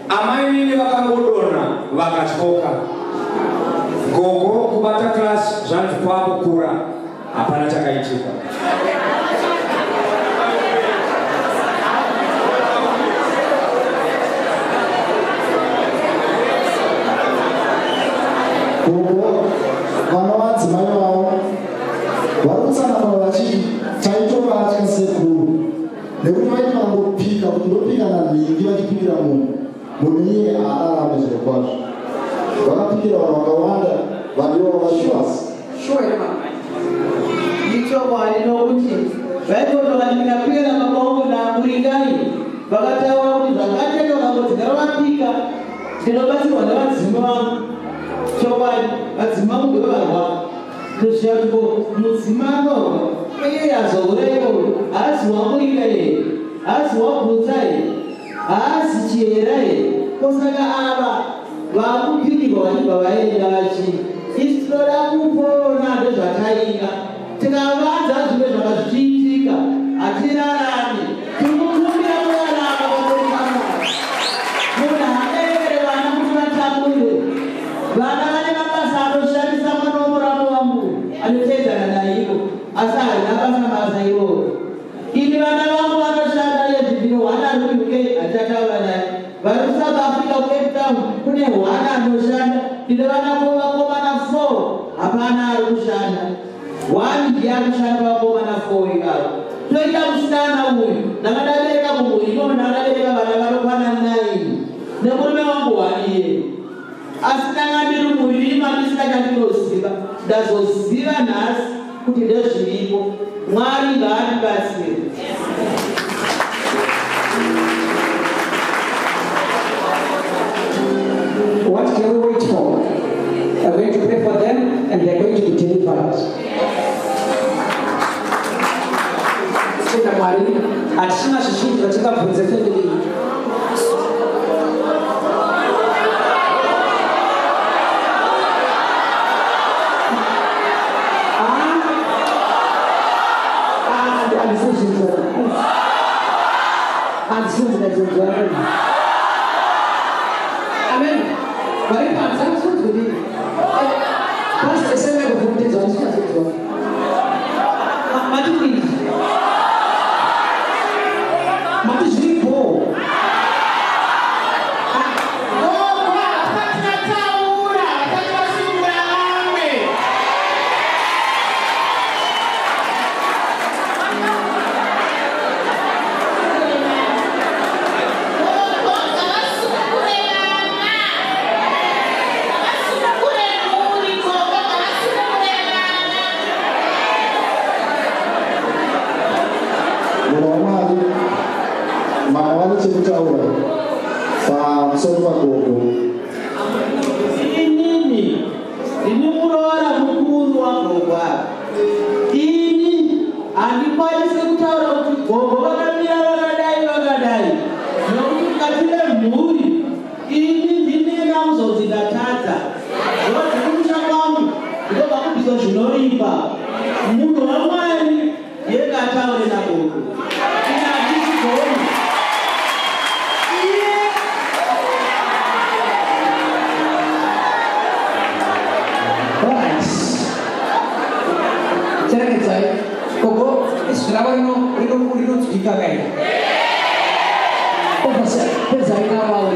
amai nini vakangodonha vakatyoka. Gogo kubata krashi zvanzi kwakukura, hapana chakaitika. vana vadzimai vavo vari kutsanangura vachiti taitovatya sekuru nekuti vaiti vangopika kuti ndopika nanhingi vachipikira munhu iye haararame zviro kwazvo. Vakapikira vanhu vakawanda vandivo vashuvasi ichokwadi nokuti vaitotovanika pera mabaongo namuringai vakataura kuti zvakateka vakodzigara vapika ndinobatsirwa nevadzima vangu. Chokwadi vadzima vangu ndovarwa ndoziva kuti mudzimano iye azouraiwo haazi wamuringa here, haazi wabvunza here, haazi chihera here. Kosaka ava vakupikirwa vachibva vaenda vachi isi tinoda kupona ndezvakaika tikavanza zvimwe zvaka zvichiitika hatirarami tikukumbira kurarama vakoikana munhu hadeere vana kuti vatamure vana vane mabasa anoshandisa mwana womuramo wangu anoteedzana naivo asi harina basa ivovo. Ini vana vangu vanoshanda yezvibhiro hwana ari kuuk hatataura naye vari kusouth africa Cape Town kune hwana anoshanda. Ndine vana vakomana 4 hapana ari kushanda, 1 ndiye ari kushanda vakomana 4 ikavo. Toita musana uyu ndakadabereka kumhuri inono ndakadabereka vana vanokwana 9 nemurume wangu 1 iye asi ndangandiri murima ndisingachandinoziva ndazoziva nhasi kuti ndezviripo. Mwari ngaatibatsire. What can we wait for? We're going to pray for them and they're going to be delivered. Sina Mwari, hatina zvizhinji zvatingabvunze family iyi. Amen. Vari panza kuzviri. Pastor sema kuvundidza ndisingazozwa. Matini. Mati zviripo. pamusoro pagogo. Inini muroora mukuru wagogo apa. Ini handikwanisi kutaura kuti gogo vakamira vakadai nokuti mukati memhuri ini ndini kamuzodzi ndatadza zvodziri musha kwangu ndobva kubviswa zvinorimba. Munhu waMwari yega ataure nagogo. Ini handizigoni. Gogo, isso grava rinodzwika kai. Pedza ina wawe.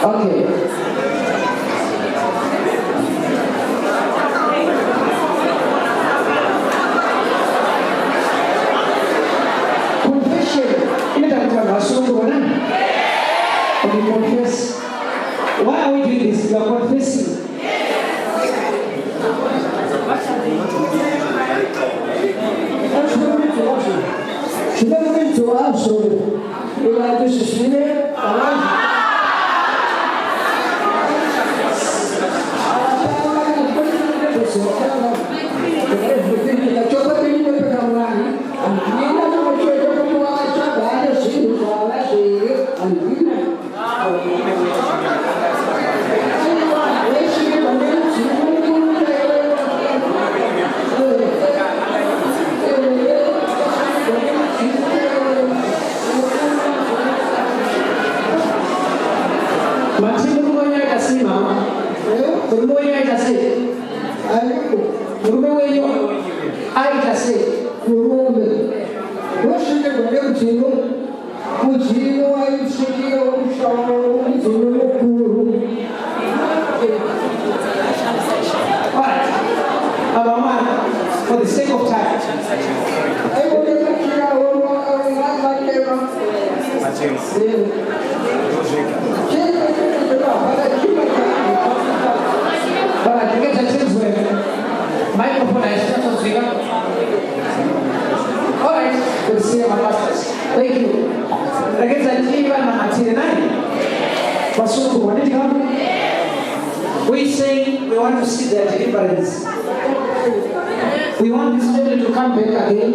Okay. Confession. Ini tak bukan masuk mana? We confess. Why are we doing this? We are confessing. Sudah mungkin doa suruh. Bila itu sesuai, Allah. For the sake of time, microphone is just on speaker. All right, good to see you, my pastors. Thank you. We say we want to see their deliverance. We want this family to come back again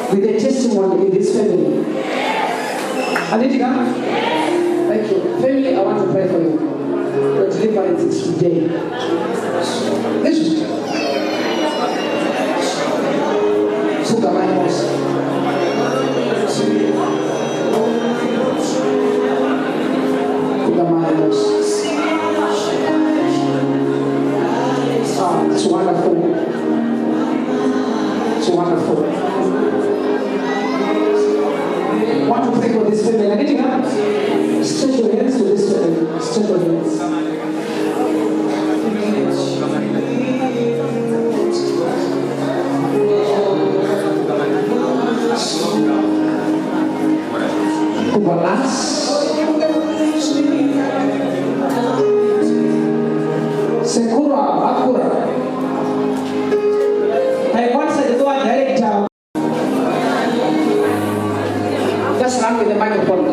with a testimony in this family. Anita, thank you. Family, I want to pray for you. Your deliverance is today. Listen. Suka my house. Suka my house. It's wonderful. It's wonderful. I want to pray for this family. Anything else? Stretch your hands to this family. Stretch your hands. Kubalas. Sekura, akura. I once said the word director. Just run with the microphone.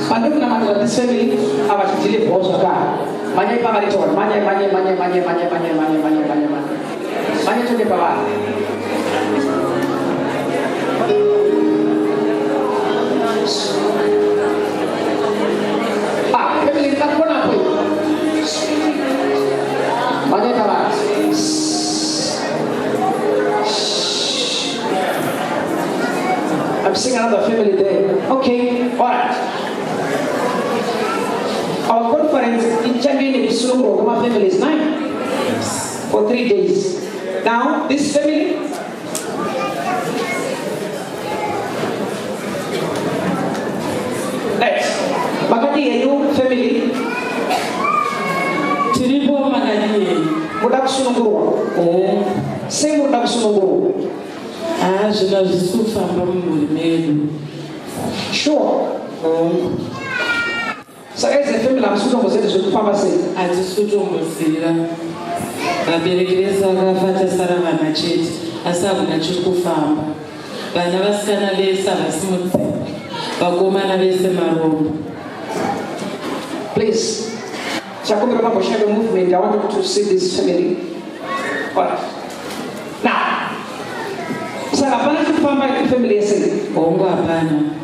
Panduk nama this family, awas jadi bos agak. Banyak pangali tuan, banyak tu dia bawa. Family tak pun apa. Banyak bawa. I'm seeing another family there. Okay, alright. meaning kusunungurwa kwamafamily is 9 for 3 days. Now, this family, right, makati yenyu family, tiripo makadini muda kusunungurwa. Sei muda kusunungurwa? zvina zvisi kufamba mumhuri medu. Sure. Saka izi family hamusi zviri kufamba sei? Hatisi kutombozira. Vabereki vese vakafa tasara vana chete, asi hakuna chiri kufamba. Vana vasikana vese havasi mudzimba, vakomana vese marombo. Please, chakumbira pamboshabe movement, I want you to see this family. Alright. Now, saka hapana chiri kufamba family yese. Hongu hapana.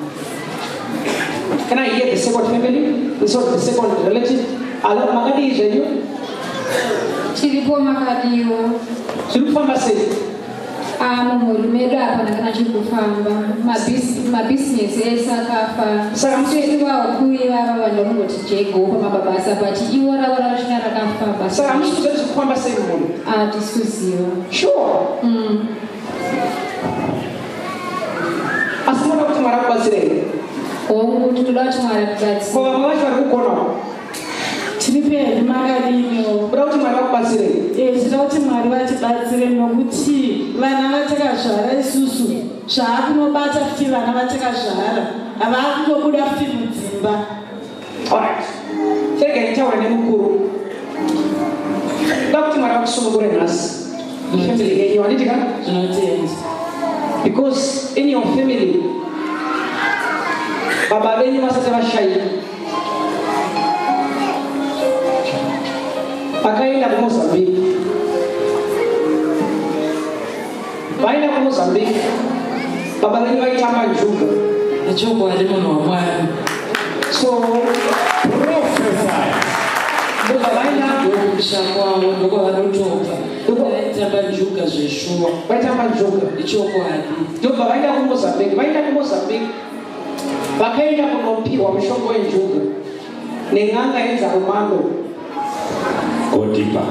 Can I hear the second family? The second relative? Alo makadi izvenyu? Chiripo makadiwa. Chiri kufamba sei? Mumhuri medu hapana kana chiri kufamba. Mabusiness ese akafa. Saka muchiwa hukuru vava vanhu vanongoti jego pamabasa but ivo ravo ravasvina rakafamba. Saka hamusi kuziva zviri kufamba sei mumhuri? Hatisi kuziva. Sure. Asi munoda kuti Mwari akubatsirei? Hongu tinoda kuti Mwari akubatsire. Ko vamwe vacho vari kugonawo? Tiri pedu makadiniwo. Munoda kuti Mwari akubatsirei? Tinoda kuti Mwari vatibatsire nokuti vana vatakazvara isusu zvaakunobata futi vana vatakazvara havakungobuda futi mudzimba. Alright. Chege nitaura nemukuru. Ndoda kuti Mwari akusunungure nhasi. Family yenyu wanditika? Zvinotenda. Because in your family, baba venyu vasati vashaika. Vakaenda kuMozambique. Vaenda kuMozambique. Baba venyu vaitamba njuga. Ichokwadi munhu waMwari. So, ndoga vaenda kushakwavo ndoko vanotobva. Vaitamba njuga zveshuwa. vaitamba njuga. Ichokwadi. Ndobva vaenda kuMozambique. Vaenda kuMozambique. Vakaenda kunopiwa mushonga wenjuga nen'anga yenzarumando. Godipa.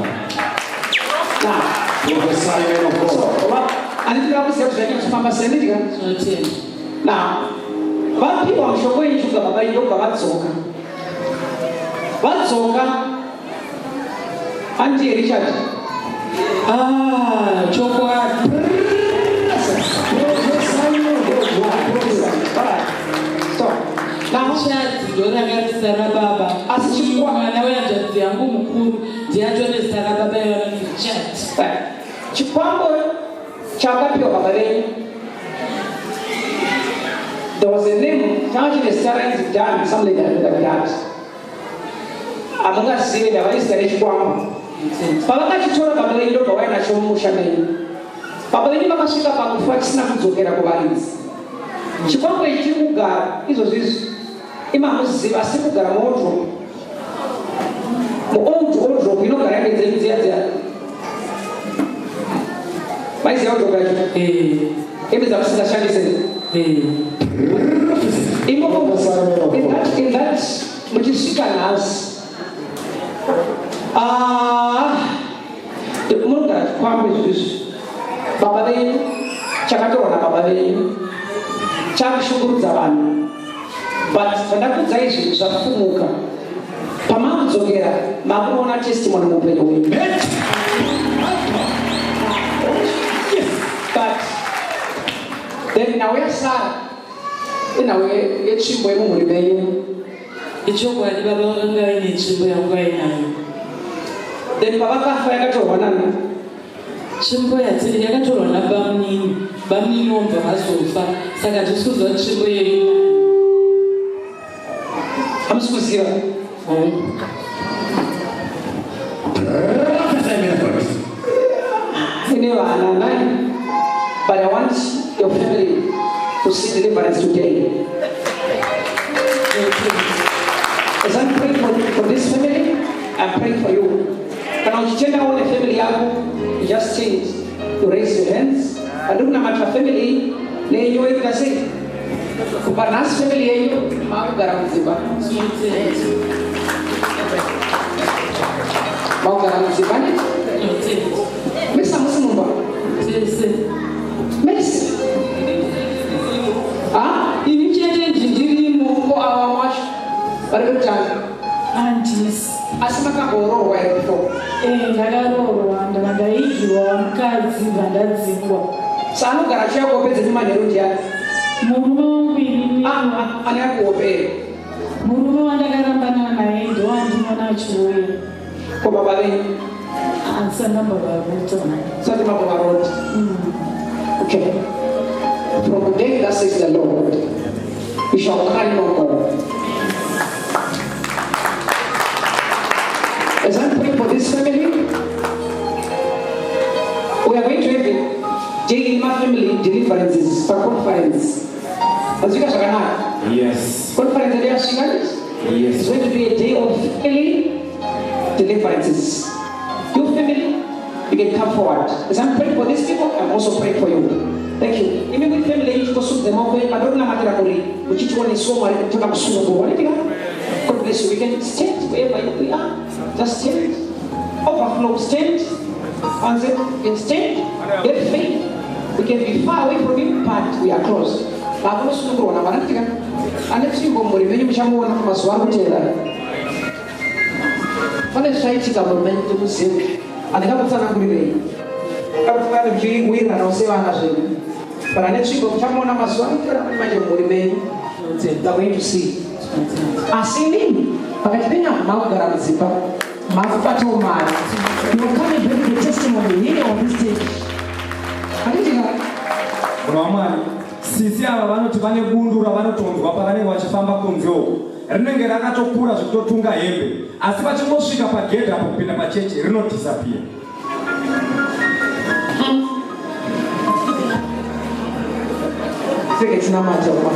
Anditira kuziva kuti zvake zvifamba sei ndika? Zvinotenda. Vapiwa mushonga wenjuga baba ndobva vadzoka. Vadzoka andiye Richard. Chokwadi. Shadzi ndorangadzisa rababa asi mwana wehanzvadzi yangu mukuru ndiyatonezita rababa yavanonzi Shadzi. Zvikwambo chakapiwa baba venyu. There was a name, changa chine zita rainzi Dan, something like that. Hamungazivi ndavaizita rechkwambo. Pavakachitora baba venyu ndobva vainacho mumusha menyu. Baba venyu vakasvika pakufa chisina kudzokera kuvaridzi. Chikwambo ichi chiri kugara izvozvizvi imamuziva asi kugara muoldrop. Muoldrop inogara ngenzeni dziya. Maiziva oldrop yacho? Imedza kusingashambise. In that muchisvika nhasi munogara chikwambo izvizvi. Baba venyu chakatorwa nababa venyu chakushungurudza vanhu, but zvandakudza izvi zvakufumuka. Pamamudzokera makuona testimony muupenyu hwenyu. But then nhau yasara inhau yetsvimbo yemumhuri menyu. Ichokwadi baba vakanga vaine tsvimbo yangu vainayo. Then pavakafa yakatorwa nani? Tsvimbo yakatorwa nabamnini. Bamnini womubva vazofa, saka ndisi kuziva kuti tsvimbo yeyu hamusi kuziva. Ine vana 9, but I want your family to see deliverance today. As I'm praying for this family, I'm praying for you. Kana uchitenda one family yako, you just change. You raise your hands. Adumu na matra family nenyu ikase. Kuparnas family yenyu maku garam ziba. Maugara muzibani? Mesa musimumba? Mesa? Ini chete njindirimo ko awamash. Barikutanga. Aunties. Asimaka orowa before. Ndakarorwa ndakaidziwa mukadzi vandadzingwa. Saanogara chiyakuopedza chimanheru ndiyani? Murume wangu ini. Ani akuopera? Murume wandakarambana naye ndowandinoona achiuya. Ko baba venyu? Asana baba votona. Sati mababa roti? Okay. From the day that says the Lord, we shall cry no more. As I'm praying for this family, we are going to have a day in my family deliverances for conference. As you guys are not. Yes. Conference day of Yes. It's going to be a day of family deliverances. Your family, you can come forward. As I'm praying for these people, I'm also praying for you. Thank you. Even with family, you go them over. I don't know what to which each one is so much to come soon. God bless you. We can stand wherever we are. Just stand. Overflow, stand. And then we can stand. Get faith. We can be far away from him, but we are close. I'm also going to go on. And let's see what we will do. One of us want to tell you. When I try to government to say, and I have a son of me. I'm feeling weird and I'll say, but I let you go. Someone of us want to imagine what they're going to see. I see him, but I've been a Maugara Zipa, Mafato man. You will come and bring the testimony here on this stage. I didn't know. Brahman, sisi ava vanoti vane bundura vanotonzwa pavanenge vachifamba kunze uko rinenge rakatokura zvekutotunga hembe asi vachingosvika pagedhi apo kupinda pachechi rinodisappear. It's not much of one.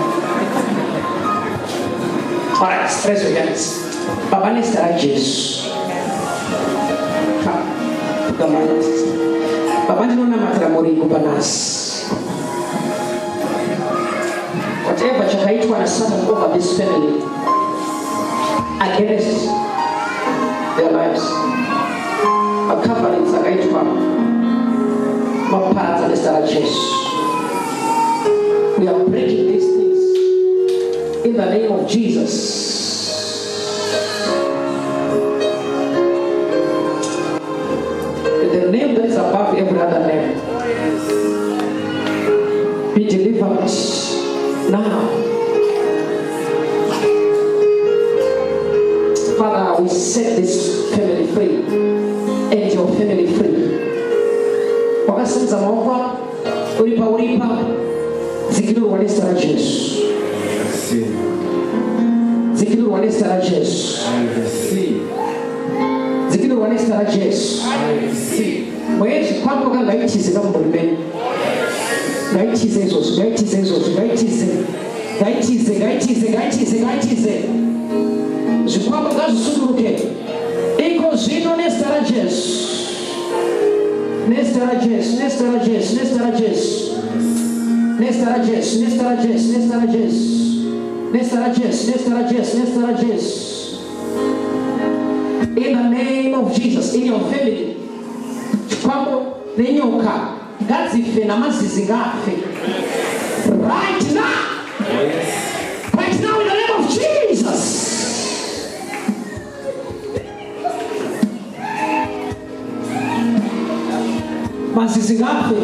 Alright, raise your hands. Baba ni stara Jesus. Come. Baba ni nona matira mori kubanas. Whatever chakaitwa na Satan over this family against their lives. A company chakaitwa maparaza ni stara Jesus. We are breaking these things in the name of Jesus. The name that is above every other name. Be delivered now. Father, we set this family free and your family free. Wakasenza maomba, uripa. Zikiru wanestara Jesus. Zikiru wanestara Jesus. Zikiru wanestara Jesus. Mweji kwambo kanga itize kama mbulibeni. Gaitize ezosu. Zikwambo gazu suduruke. Iko zino nestara Jesus. Nestara Jesus. In the name of Jesus, in your family, Zvikwambo nenyoka ngadzife namazizi ngafe. Right now, right now, in the name of Jesus. Mazizi ngafe.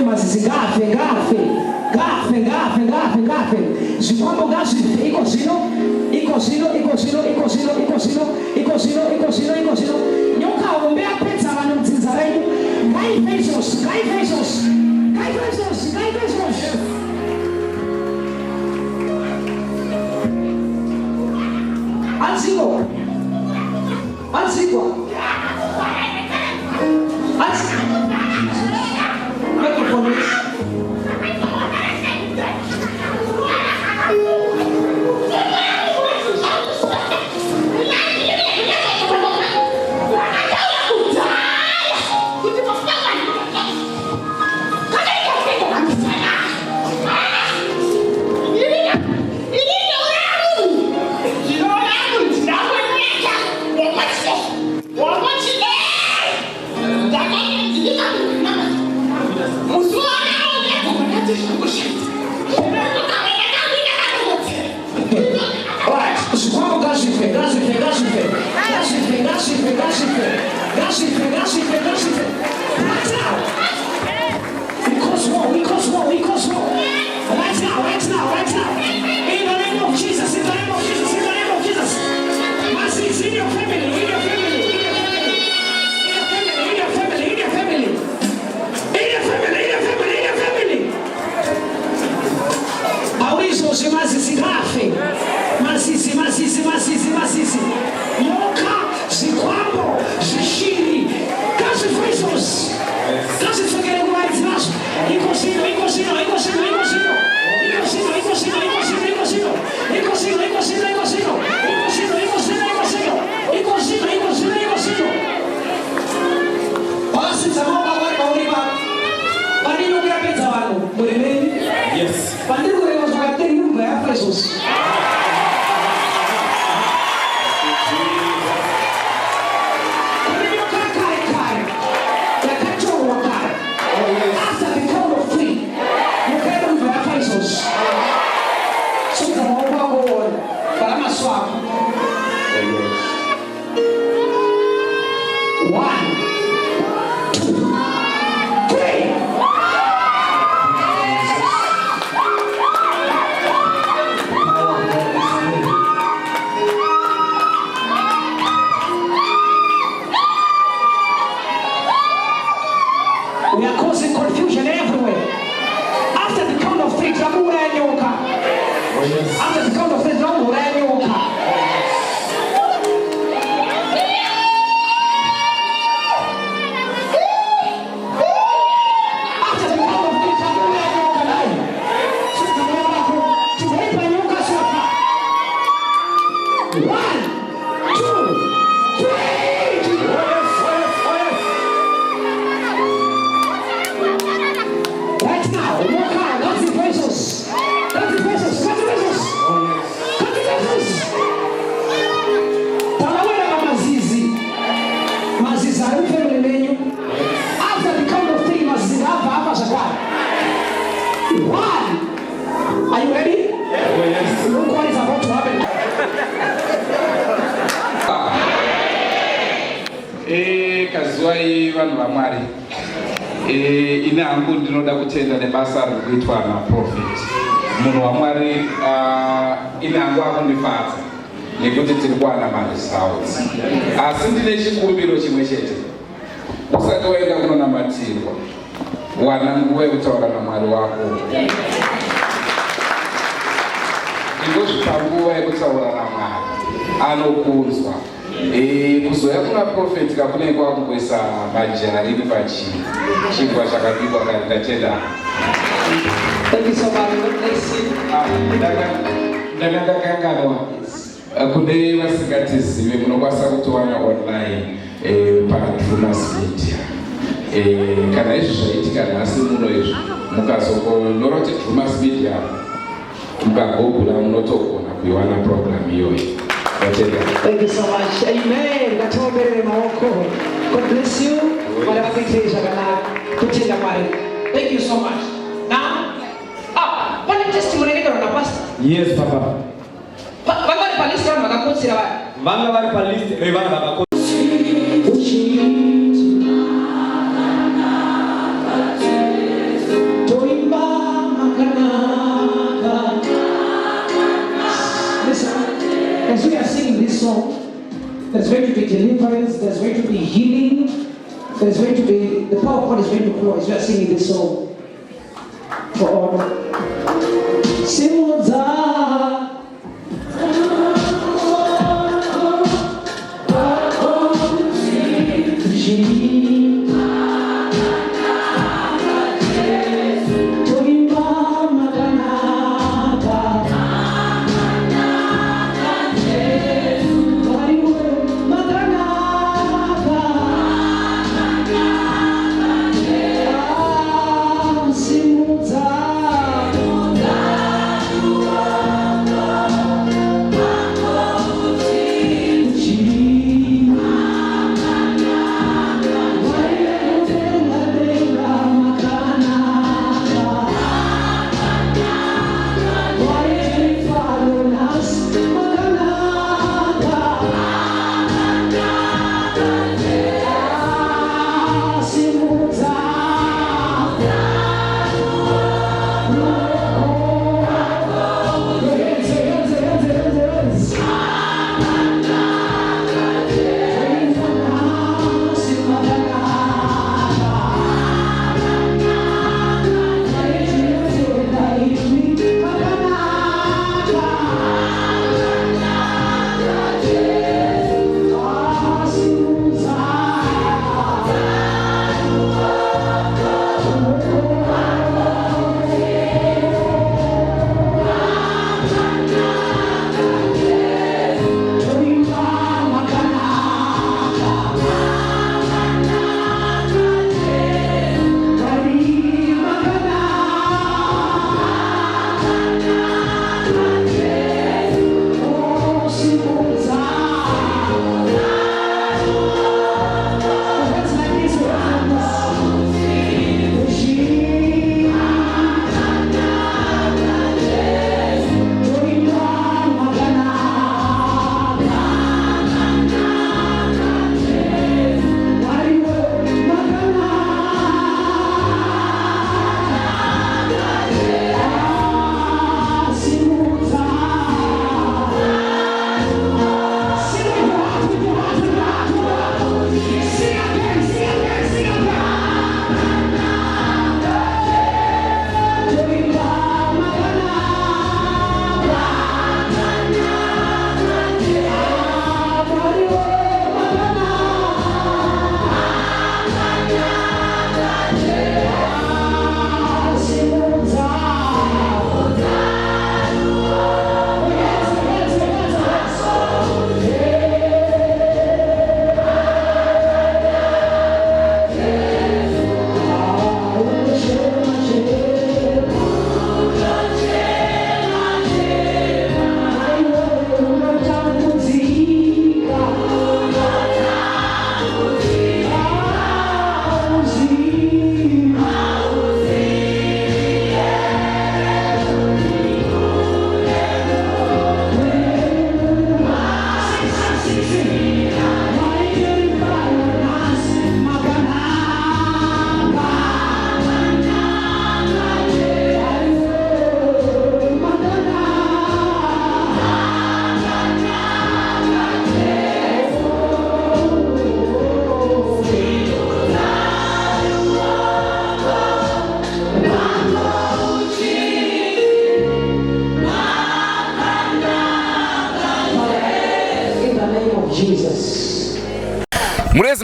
Mazizi ngafe. Zvikwambo ngazife. Iko zino. Nyoka ombe apedza vanhu mudzinza renyu. Ngaife izvozvo. Anziko. We are causing confusion everywhere. After the count of three, after the count of three, Are you ready? Yes. Look what is about to happen. Kazuwai vanhu vaMwari. Ine hangu ndinoda kutenda nebasa riri kuitwa naprofeti. Munhu waMwari ine hangu akundifadza nekuti tiri kuwana maresults. Asi ndine chikumbiro chimwe chete. Usati waenda kunonamatirwa, wana nguva yekutaura naMwari wako. Ingozvipa nguva yekutaura naMwari, anokunzwa. Kuzoya kuna profeti kakunenge kwakungoisa majari pachingwa chakabikwa ndatenda. Thank you so much. Let's see. Ndakanganwa kune vasingatizive munokwanisa kutowana online paDrewmas media. Kana izvi zvaitika nhasi muno izvi mukazongonyora kuti Drewmas media mukagoogle munotogona kuiwana program iyoyo. Thank you so much. Amen. God bless you. Thank you so much. Now, one testimony on the pastor. Yes, Papa. Vanga palestra vakakotsera vai. Vanga vari palestra vana vakakotsera. As we are singing this song, there's going to be deliverance, there's going to be healing, there's going to be, the power of God is going to flow as we are singing this song. For all.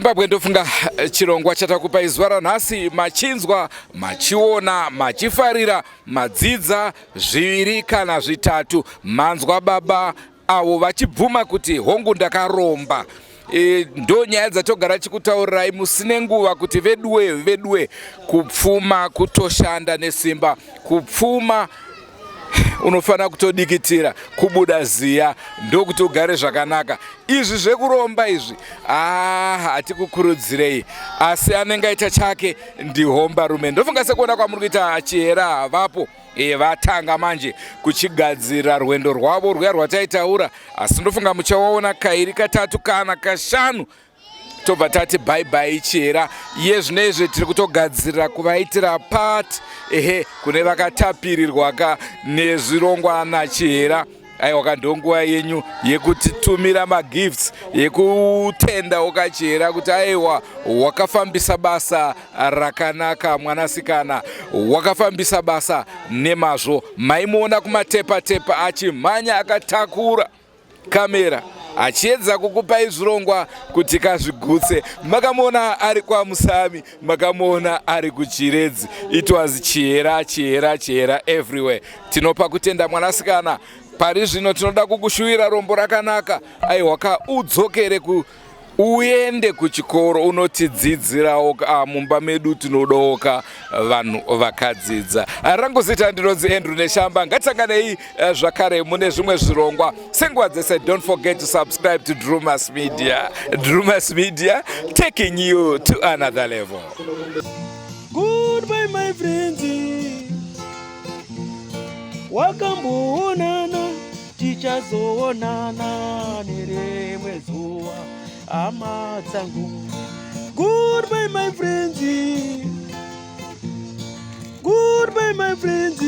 Zimbabwe ndofunga chirongwa chatakupai zuva ranhasi, machinzwa, machiona, machifarira, madzidza zviviri kana zvitatu, manzwa baba avo vachibvuma kuti hongu ndakaromba. Ndo nyaya dzatogara chikutaurirai musine nguva kuti vedue kupfuma kutoshanda nesimba, kupfuma unofana kutodikitira, kubuda ziya ndokuti ugare zvakanaka. Izvi zvekuromba izvi hatikukurudzirei, asi anenge aita chake ndihomba rume. Ndofunga sekuona kwamuri kuita chihera vapo vatanga manje kuchigadzira rwendo rwavo rwuya rwataitaura, asi ndofunga muchawaona kairi katatu kana kashanu tobva tati bye bye chihera. Yezvinezvi tiri kutogadzirira kuvaitira part kune vakatapirirwa nezvirongwa nachihera. Aiwa ndonguva yenyu yekutitumira magifts, yekutenda ukachihera kuti aiwa wakafambisa basa rakanaka mwanasikana, wakafambisa basa nemazvo. Maimuona kumatepa achimhanya akatakura kamera achiedza kukupai zvirongwa kuti kazvigutse. Makamuona ari kwaMusami, makamuona ari kuChiredzi. It was chihera everywhere. Tinopa kutenda mwanasikana. Pari zvino tinoda kukushuvira rombo rakanaka. Aiwa udzokere uende kuchikoro unotidzidzirawo mumba medu tinodoka vanhu vakadzidza. Rangu zita ndinonzi Andrew Neshamba. Ngatisanganei zvakare mune zvimwe zvirongwa senguva dzese. Don't forget to subscribe to Drewmas Media. Drewmas Media, taking you to another level. Goodbye my friends, wakamboonana tichazoonana nerimwe zuva hama dzangu. Goodbye my friends, goodbye my friends,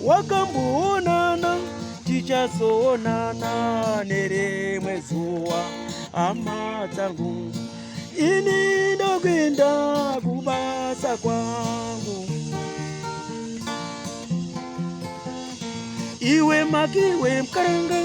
wakamboonana tichazoonana nerimwe zuva hama dzangu. Ini ndokwenda kubasa kwangu, iwe makiwe mkaranga